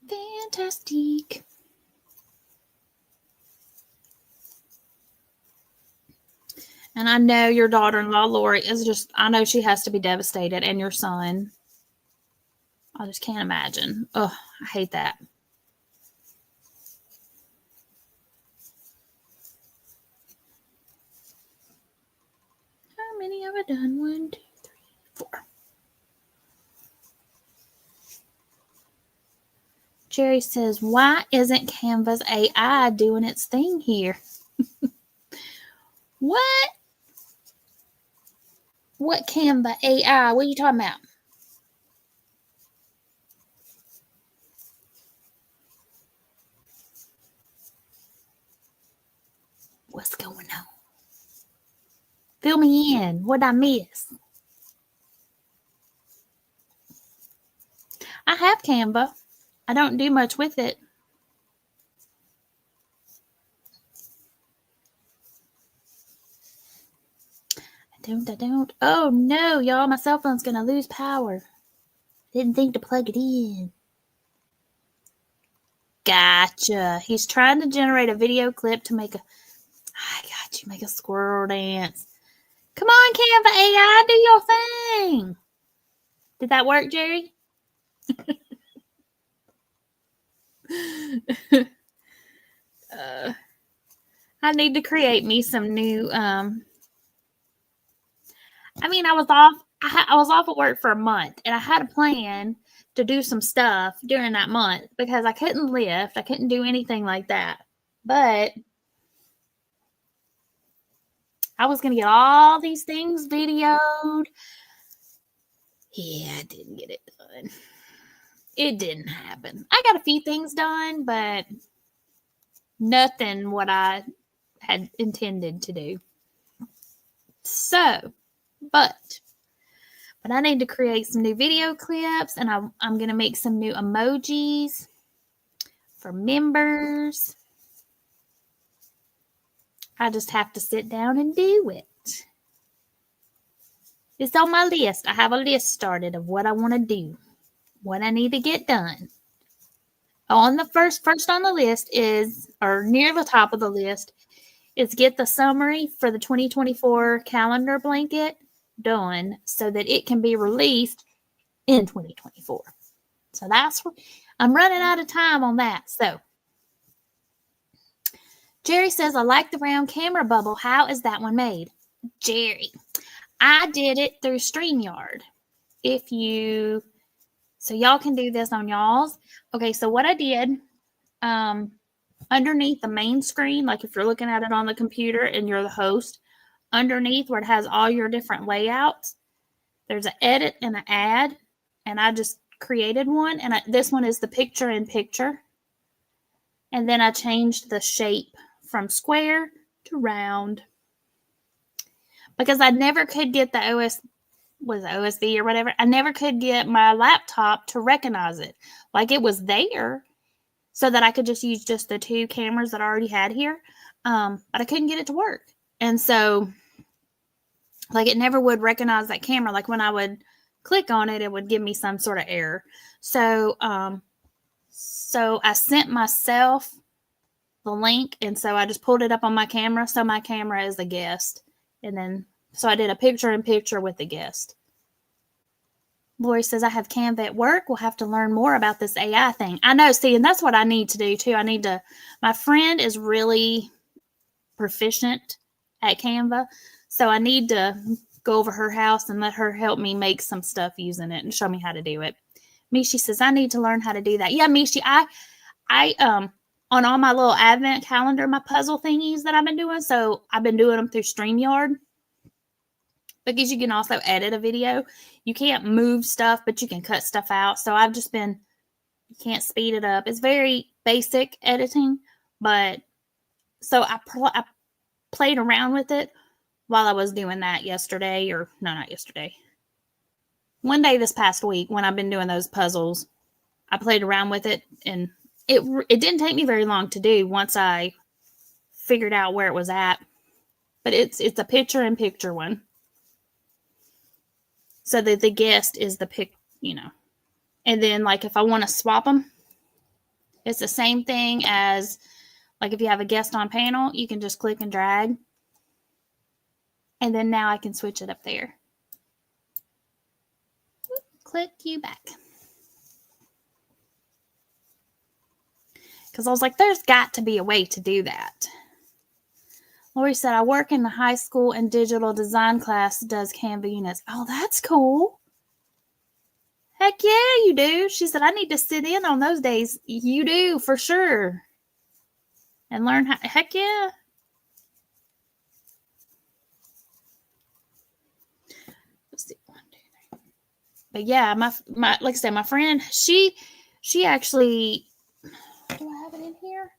Fantastic. And I know your daughter-in-law, Lori, is just, I know she has to be devastated. And your son. I just can't imagine. Oh, I hate that. How many have I done? 1, 2, 3, 4. Jerry says, why isn't Canva's AI doing its thing here? What? What Canva AI? What are you talking about? What's going on? Fill me in. What'd I miss? I have Canva. I don't do much with it. I don't. Oh no, y'all, my cell phone's gonna lose power. Didn't think to plug it in. Gotcha. He's trying to generate a video clip to make I got you, make a squirrel dance. Come on, Canva AI, do your thing. Did that work, Jerry? I need to create me some new I was off at work for a month, and I had a plan to do some stuff during that month because I couldn't lift. I couldn't do anything like that. But I was going to get all these things videoed. Yeah, I didn't get it done. It didn't happen. I got a few things done, but nothing what I had intended to do. So, but I need to create some new video clips, and I'm going to make some new emojis for members. I just have to sit down and do it. It's on my list. I have a list started of what I want to do, what I need to get done. On the first on the list is, or near the top of the list, is get the summary for the 2024 calendar blanket done so that it can be released in 2024. So that's what I'm running out of time on that. So Jerry says, I like the round camera bubble. How is that one made? Jerry, I did it through StreamYard. So y'all can do this on y'all's. Okay, so what I did, underneath the main screen, like if you're looking at it on the computer and you're the host, underneath where it has all your different layouts, there's an edit and an add, and I just created one, and this one is the picture-in-picture, and then I changed the shape from square to round because I never could get the OSB or whatever. I never could get my laptop to recognize it. Like it was there so that I could just use just the two cameras that I already had here, but I couldn't get it to work. And so like it never would recognize that camera. Like when I would click on it, it would give me some sort of error. So I sent myself the link, and so I just pulled it up on my camera. So my camera is the guest. And then, so I did a picture-in-picture with the guest. Lori says, I have Canva at work. We'll have to learn more about this AI thing. I know, see, and that's what I need to do too. My friend is really proficient at Canva. So I need to go over her house and let her help me make some stuff using it and show me how to do it. Mishi says, I need to learn how to do that. Yeah, Mishi, I on all my little advent calendar, my puzzle thingies that I've been doing. So I've been doing them through StreamYard because you can also edit a video. You can't move stuff, but you can cut stuff out. So I've just been, you can't speed it up. It's very basic editing, but so I played around with it while I was doing that yesterday, or no, not yesterday. One day this past week when I've been doing those puzzles, I played around with it, and it didn't take me very long to do once I figured out where it was at. But it's a picture-in-picture one, so that the guest is the pic, you know. And then, like, if I want to swap them, it's the same thing as, like, if you have a guest on panel, you can just click and drag. And then now I can switch it up there. Click you back. Because I was like, there's got to be a way to do that. Lori said, I work in the high school and digital design class does Canva units. Oh, that's cool. Heck yeah, you do. She said, I need to sit in on those days. You do, for sure. And learn how. Heck yeah. Let's see. 1, 2, 3. But yeah, my like I said, my friend, she actually, do I have it in here?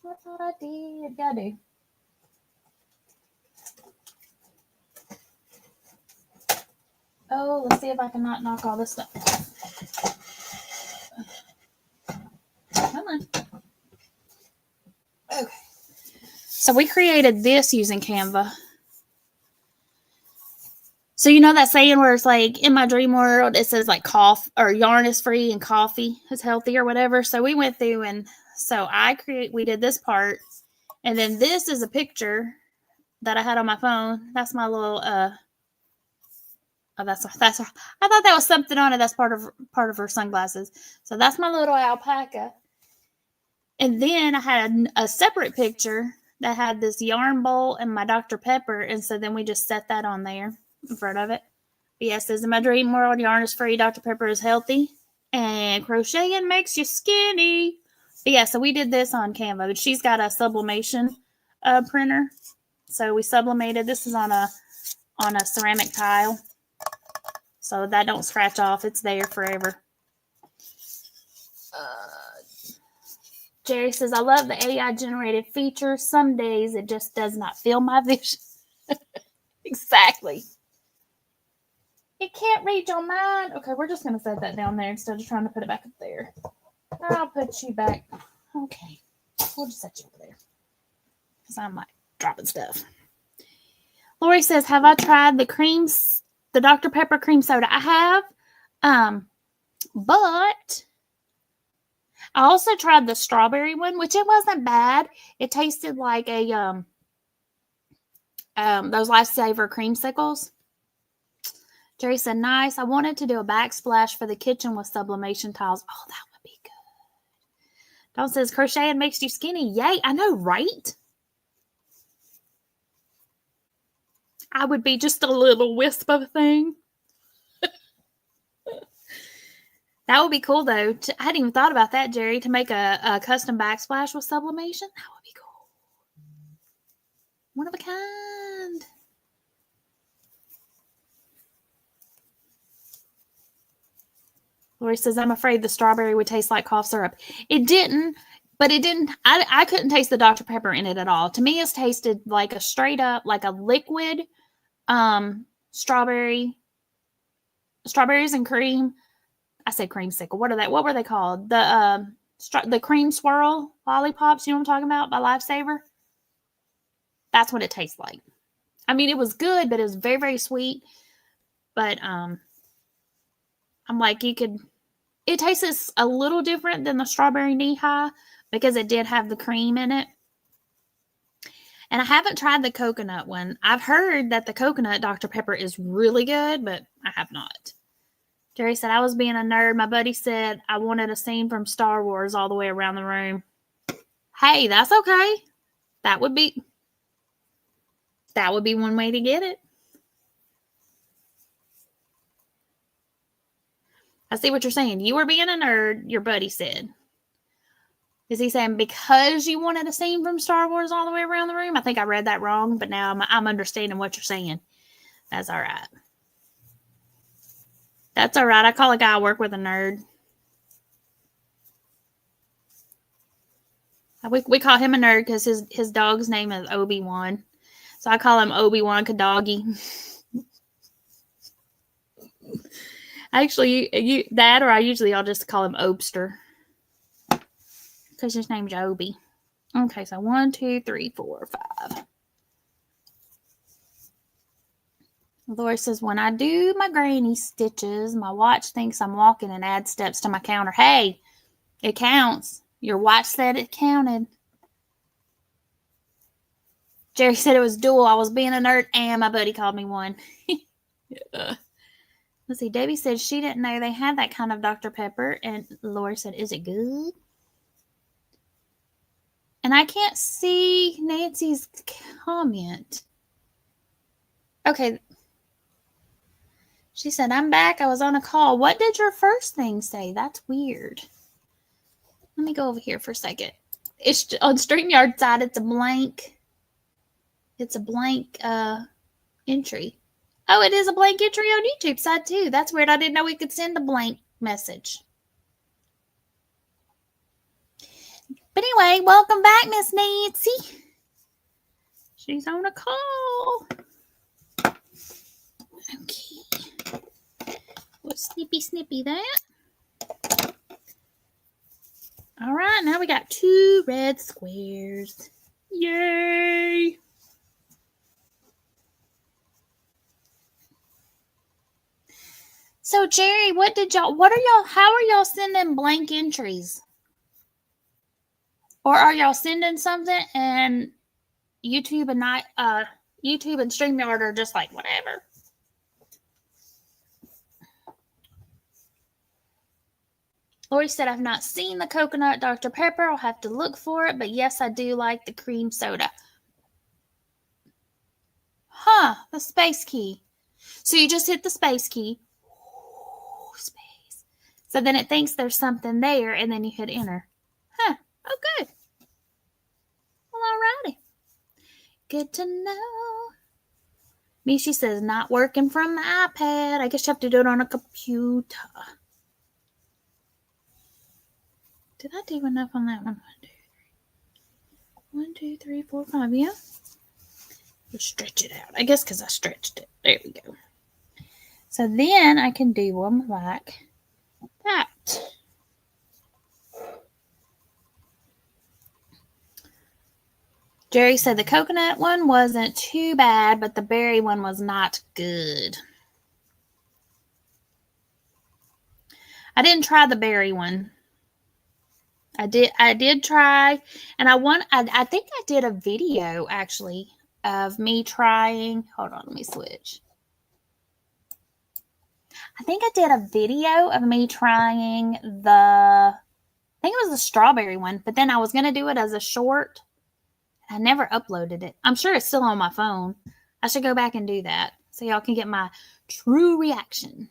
I thought I did. Yeah, I do. Oh, let's see if I can not knock all this stuff. Come on. Okay. So we created this using Canva. So you know that saying where it's like, in my dream world, it says like yarn is free and coffee is healthy or whatever. So we went through, and so we did this part. And then this is a picture that I had on my phone. That's my little, I thought that was something on it. That's part of her sunglasses. So that's my little alpaca. And then I had a separate picture that had this yarn bowl and my Dr. Pepper. And so then we just set that on there in front of it. But yes, in my dream world, yarn is free, Dr. Pepper is healthy, and crocheting makes you skinny. But yeah, so we did this on Canva. She's got a sublimation printer. So we sublimated. This is on a ceramic tile. So that don't scratch off. It's there forever. Jerry says, I love the AI generated features. Some days it just does not feel my vision. Exactly. It can't read your mind. Okay, we're just going to set that down there instead of trying to put it back up there. I'll put you back. Okay. We'll just set you over there. Because I'm like dropping stuff. Lori says, have I tried the Dr. Pepper cream soda? I have. But I also tried the strawberry one, which it wasn't bad. It tasted like a those Lifesaver creamsicles. Jerry said, nice. I wanted to do a backsplash for the kitchen with sublimation tiles. Oh, that would be good. Dawn says, crocheting makes you skinny. Yay. I know, right? I would be just a little wisp of a thing. That would be cool, though. I hadn't even thought about that, Jerry, to make a custom backsplash with sublimation. That would be cool. One of a kind. Lori says, I'm afraid the strawberry would taste like cough syrup. It didn't, but it didn't. I couldn't taste the Dr. Pepper in it at all. To me, it's tasted like a straight up, like a liquid strawberries and cream. I said creamsicle. What were they called? The cream swirl lollipops. You know what I'm talking about? By Lifesaver. That's what it tastes like. I mean, it was good, but it was very, very sweet. But I'm like, it tastes a little different than the strawberry knee-high because it did have the cream in it. And I haven't tried the coconut one. I've heard that the coconut Dr. Pepper is really good, but I have not. Jerry said, I was being a nerd. My buddy said I wanted a scene from Star Wars all the way around the room. Hey, that's okay. That would be one way to get it. I see what you're saying. You were being a nerd, your buddy said. Is he saying because you wanted a scene from Star Wars all the way around the room? I think I read that wrong, but now I'm understanding what you're saying. That's all right. That's all right. I call a guy I work with a nerd. We call him a nerd because his dog's name is Obi-Wan. So I call him Obi-Wan Kadoggy. Actually, that or I'll just call him Obster. Because his name's Obi. Okay, so 1, 2, 3, 4, 5. Lori says, when I do my granny stitches, my watch thinks I'm walking and adds steps to my counter. Hey, it counts. Your watch said it counted. Jerry said it was dual. I was being a nerd and my buddy called me one. Yeah. Let's see. Debbie said she didn't know they had that kind of Dr. Pepper. And Lori said, is it good? And I can't see Nancy's comment. Okay. She said, I'm back. I was on a call. What did your first thing say? That's weird. Let me go over here for a second. It's on StreamYard side. It's a blank. It's a blank entry. Oh, it is a blank entry on YouTube side too. That's weird. I didn't know we could send a blank message. But anyway, welcome back, Miss Nancy. She's on a call. Okay. We'll snippy that. All right, now we got 2 red squares. Yay! So Jerry, how are y'all sending blank entries? Or are y'all sending something and YouTube and StreamYard are just like whatever? Lori said, I've not seen the coconut Dr. Pepper. I'll have to look for it. But yes, I do like the cream soda. Huh, the space key. So you just hit the space key. Ooh, space. So then it thinks there's something there, and then you hit enter. Huh, oh good. Well, alrighty. Good to know. Mishi says, not working from the iPad. I guess you have to do it on a computer. Did I do enough on that one? 1, 2, 3, 4, 5. Yeah. Let's stretch it out. I guess because I stretched it. There we go. So then I can do them like that. Jerry said the coconut one wasn't too bad, but the berry one was not good. I didn't try the berry one. I did try, and I think I did a video actually of me trying. Hold on, let me switch. I think I did a video of me trying I think it was the strawberry one, but then I was going to do it as a short. I never uploaded it. I'm sure it's still on my phone. I should go back and do that so y'all can get my true reaction.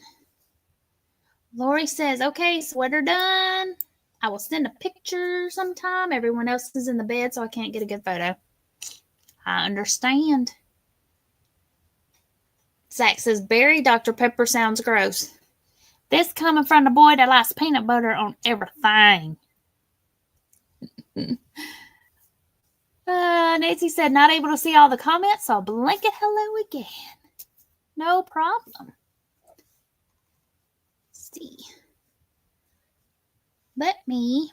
Lori says, okay, sweater done. I will send a picture sometime. Everyone else is in the bed, so I can't get a good photo. I understand. Zach says, berry Dr. Pepper sounds gross. This coming from the boy that likes peanut butter on everything. Nancy said, not able to see all the comments, so blanket hello again. No problem. Let's see. Let me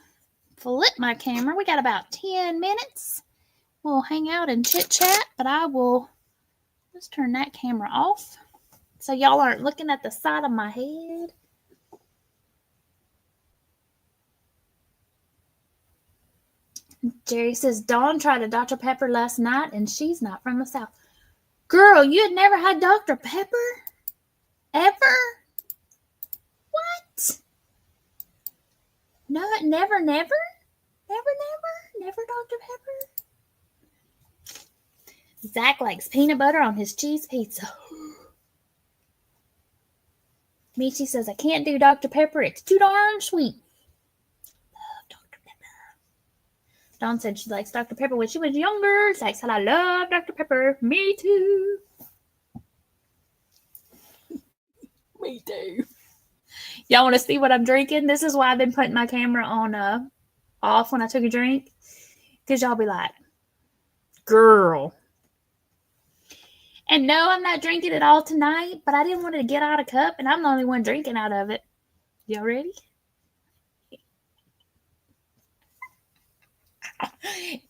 flip my camera. We got about 10 minutes. We'll hang out and chit chat, but I will just turn that camera off so y'all aren't looking at the side of my head. Jerry says, Dawn tried a Dr. Pepper last night and she's not from the South. Girl, you had never had Dr. Pepper? Ever? What? No, never? Never Dr. Pepper? Zach likes peanut butter on his cheese pizza. Michi says, I can't do Dr. Pepper. It's too darn sweet. Love Dr. Pepper. Dawn said she likes Dr. Pepper when she was younger. Zach said, I love Dr. Pepper. Me too. Me too. Y'all want to see what I'm drinking? This is why I've been putting my camera on off when I took a drink. Because y'all be like, girl. And no, I'm not drinking it all tonight, but I didn't want to get out of cup, and I'm the only one drinking out of it. Y'all ready?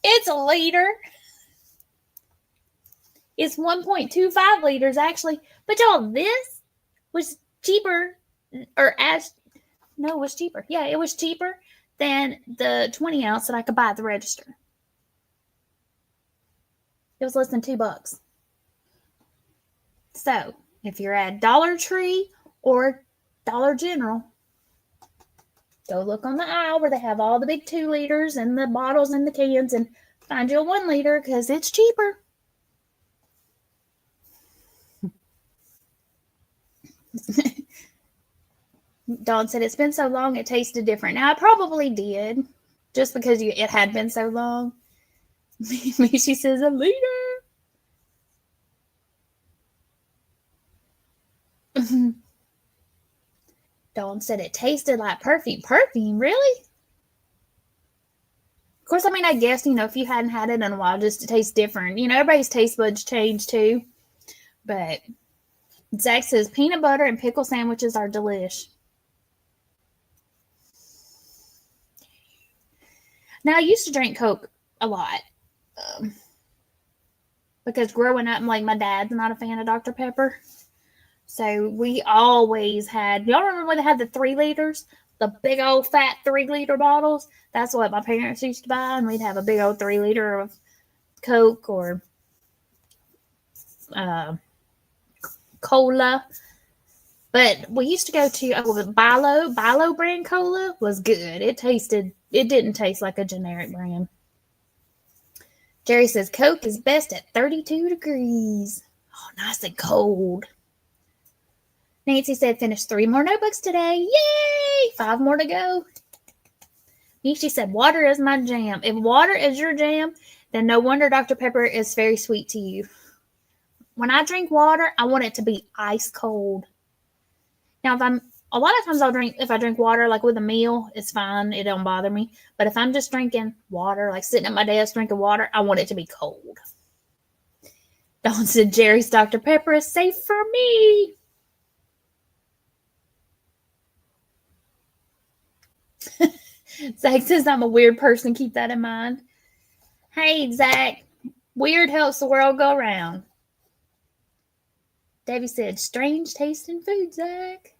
It's a liter. It's 1.25 liters, actually. But y'all, this was cheaper, it was cheaper. Yeah, it was cheaper than the 20 ounce that I could buy at the register. It was less than $2. So, if you're at Dollar Tree or Dollar General, go look on the aisle where they have all the big 2 liters and the bottles and the cans and find you a 1 liter because it's cheaper. Dawn said it's been so long it tasted different. Now, it probably did just because it had been so long. She says a liter. Dawn said it tasted like perfume. Perfume, really? Of course, I mean, I guess, if you hadn't had it in a while, just it tastes different. Everybody's taste buds change too. But Zach says peanut butter and pickle sandwiches are delish. Now, I used to drink Coke a lot. Because growing up, like, my dad's not a fan of Dr. Pepper. So we always had, y'all remember when they had the 3 liters? The big old fat 3 liter bottles? That's what my parents used to buy. And we'd have a big old 3 liter of Coke or cola. But we used to go to Bilo. Bilo brand cola was good. It didn't taste like a generic brand. Jerry says Coke is best at 32 degrees. Oh, nice and cold. Nancy said finish 3 more notebooks today. Yay! 5 more to go. She said water is my jam. If water is your jam, then no wonder Dr. Pepper is very sweet to you. When I drink water, I want it to be ice cold. Now, a lot of times if I drink water, like with a meal, it's fine. It don't bother me. But if I'm just drinking water, like sitting at my desk drinking water, I want it to be cold. Dawn said Jerry's Dr. Pepper is safe for me. Zach says I'm a weird person. Keep that in mind. Hey, Zach. Weird helps the world go round. Debbie said, strange tasting food, Zach.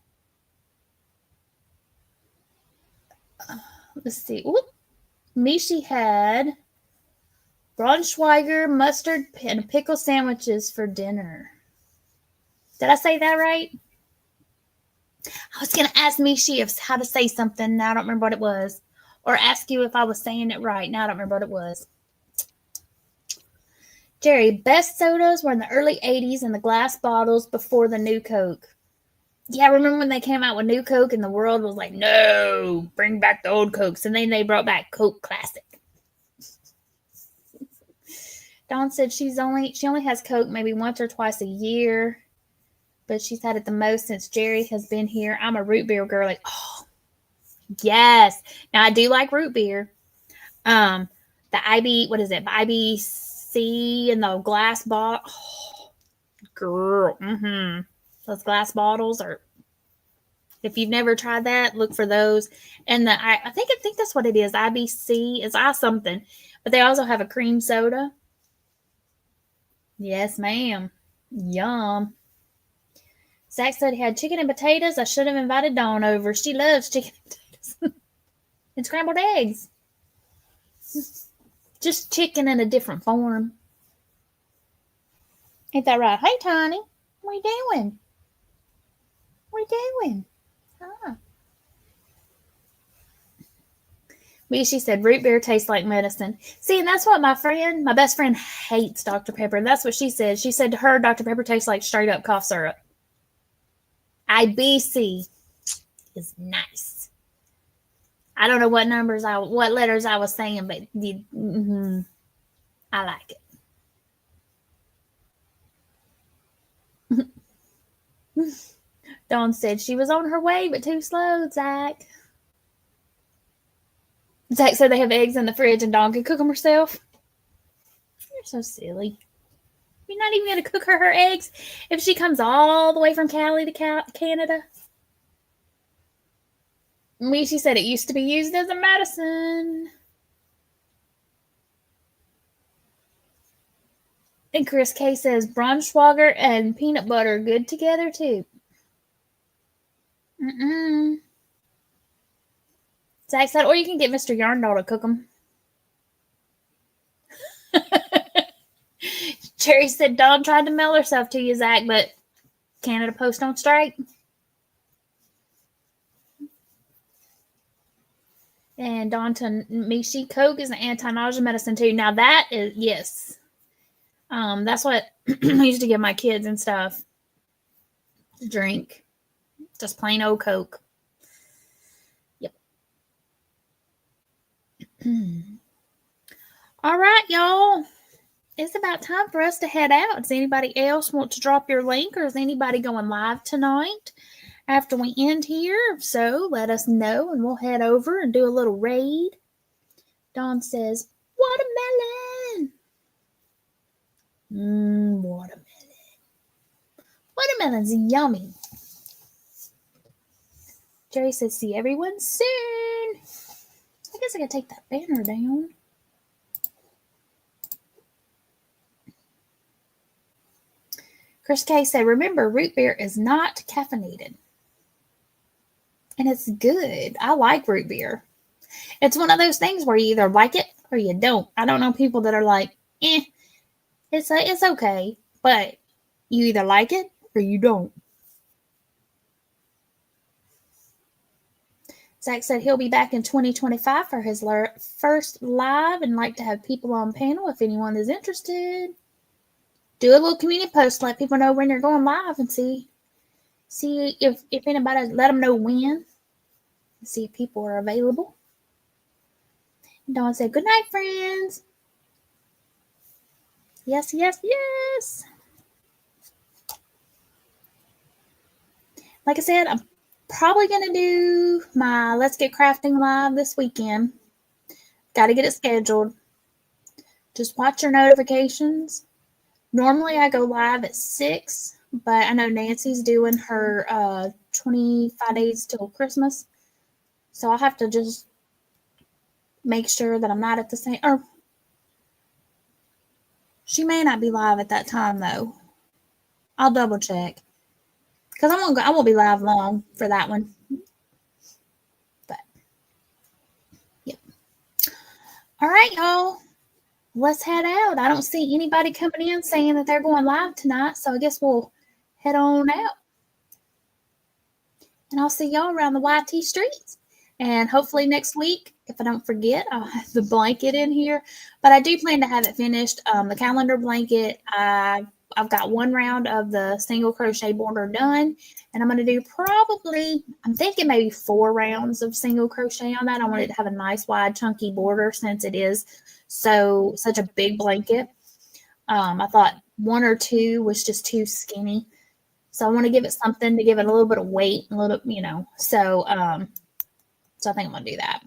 Let's see. Mishi had Braunschweiger mustard and pickle sandwiches for dinner. Did I say that right? I was going to ask Mishi how to say something. Now I don't remember what it was. Or ask you if I was saying it right. Now I don't remember what it was. Jerry, best sodas were in the early 80s in the glass bottles before the new Coke. Yeah, remember when they came out with new Coke and the world was like, no, bring back the old Cokes. And then they brought back Coke Classic. Dawn said she only has Coke maybe once or twice a year. But she's had it the most since Jerry has been here. I'm a root beer girl. Like, oh, yes. Now, I do like root beer. The IBC in the glass bottle. Oh, girl. Those glass bottles are, if you've never tried that, look for those. And I think that's what it is. IBC is something. But they also have a cream soda. Yes, ma'am. Yum. Zach said he had chicken and potatoes. I should have invited Dawn over. She loves chicken and potatoes. And scrambled eggs. Just chicken in a different form. Ain't that right? Hey, Tiny. What are you doing? What are you doing? She said root beer tastes like medicine. See, and that's what my best friend hates Dr. Pepper. And that's what she said. She said to her, Dr. Pepper tastes like straight up cough syrup. IBC is nice. I don't know what letters I was saying, but I like it. Dawn said she was on her way, but too slow, Zach. Zach said they have eggs in the fridge and Dawn can cook them herself. You're so silly. You're not even going to cook her eggs if she comes all the way from Cali to Canada. Mishi said it used to be used as a medicine. And Chris K says Braunschweiger and peanut butter good together too. Zach said, or you can get Mr. Yarndall to cook them. Cherry said Dawn tried to mail herself to you, Zach, but Canada Post on strike. And Dawn to Mishi, Coke is an anti-nausea medicine too. Now that is, yes. That's what I used to give my kids and stuff to drink. Just plain old Coke. Yep. All right, y'all. It's about time for us to head out. Does anybody else want to drop your link, or is anybody going live tonight after we end here? If so, let us know and we'll head over and do a little raid. Dawn says, watermelon. Watermelon. Watermelon's yummy. Jerry says, see everyone soon. I guess I gotta take that banner down. Chris K said, remember, root beer is not caffeinated. And it's good. I like root beer. It's one of those things where you either like it or you don't. I don't know people that are like, it's okay. But you either like it or you don't. Zach said he'll be back in 2025 for his first live and like to have people on panel if anyone is interested. Do a little community post, let people know when you're going live and see if anybody, let them know when. See if people are available. And Dawn said, good night, friends. Yes, yes, yes. Like I said, I'm probably going to do my Let's Get Crafting live this weekend. Got to get it scheduled. Just watch your notifications. Normally I go live at 6, but I know Nancy's doing her 25 days till Christmas. So I'll have to just make sure that I'm not at the same, or she may not be live at that time though. I'll double check. Because I won't be live long for that one. But yep. All right, y'all. Let's head out. I don't see anybody coming in saying that they're going live tonight, so I guess we'll head on out. And I'll see y'all around the YT streets. And hopefully next week, if I don't forget, I'll have the blanket in here. But I do plan to have it finished. The calendar blanket, I've got one round of the single crochet border done. And I'm going to do I'm thinking maybe 4 rounds of single crochet on that. I want it to have a nice wide chunky border since it is such a big blanket. I thought 1 or 2 was just too skinny. So I want to give it something to give it a little bit of weight, a little, so I think I'm going to do that.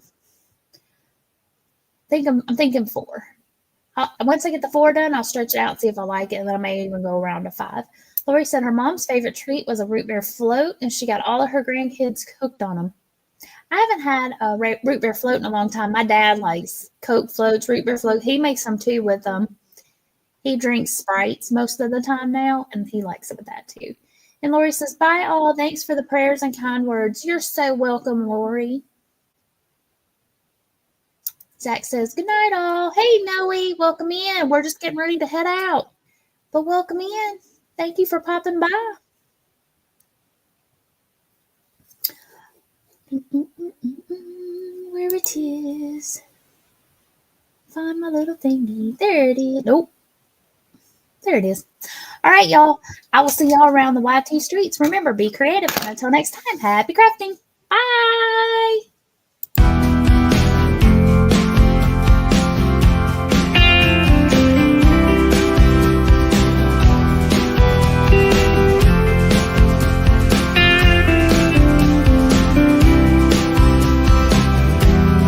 I'm thinking 4. Once I get the 4 done, I'll stretch it out and see if I like it, and then I may even go around to 5. Lori said her mom's favorite treat was a root beer float, and she got all of her grandkids hooked on them. I haven't had a root beer float in a long time. My dad likes Coke floats, root beer float. He makes them too with them. He drinks Sprites most of the time now, and he likes it with that too. And Lori says, bye all. Thanks for the prayers and kind words. You're so welcome, Lori. Zach says, good night all. Hey, Noe, welcome in. We're just getting ready to head out. But welcome in. Thank you for popping by. Where it is. Find my little thingy. There it is. Nope. There it is. All right, y'all. I will see y'all around the YT streets. Remember, be creative. Until next time, happy crafting. Bye.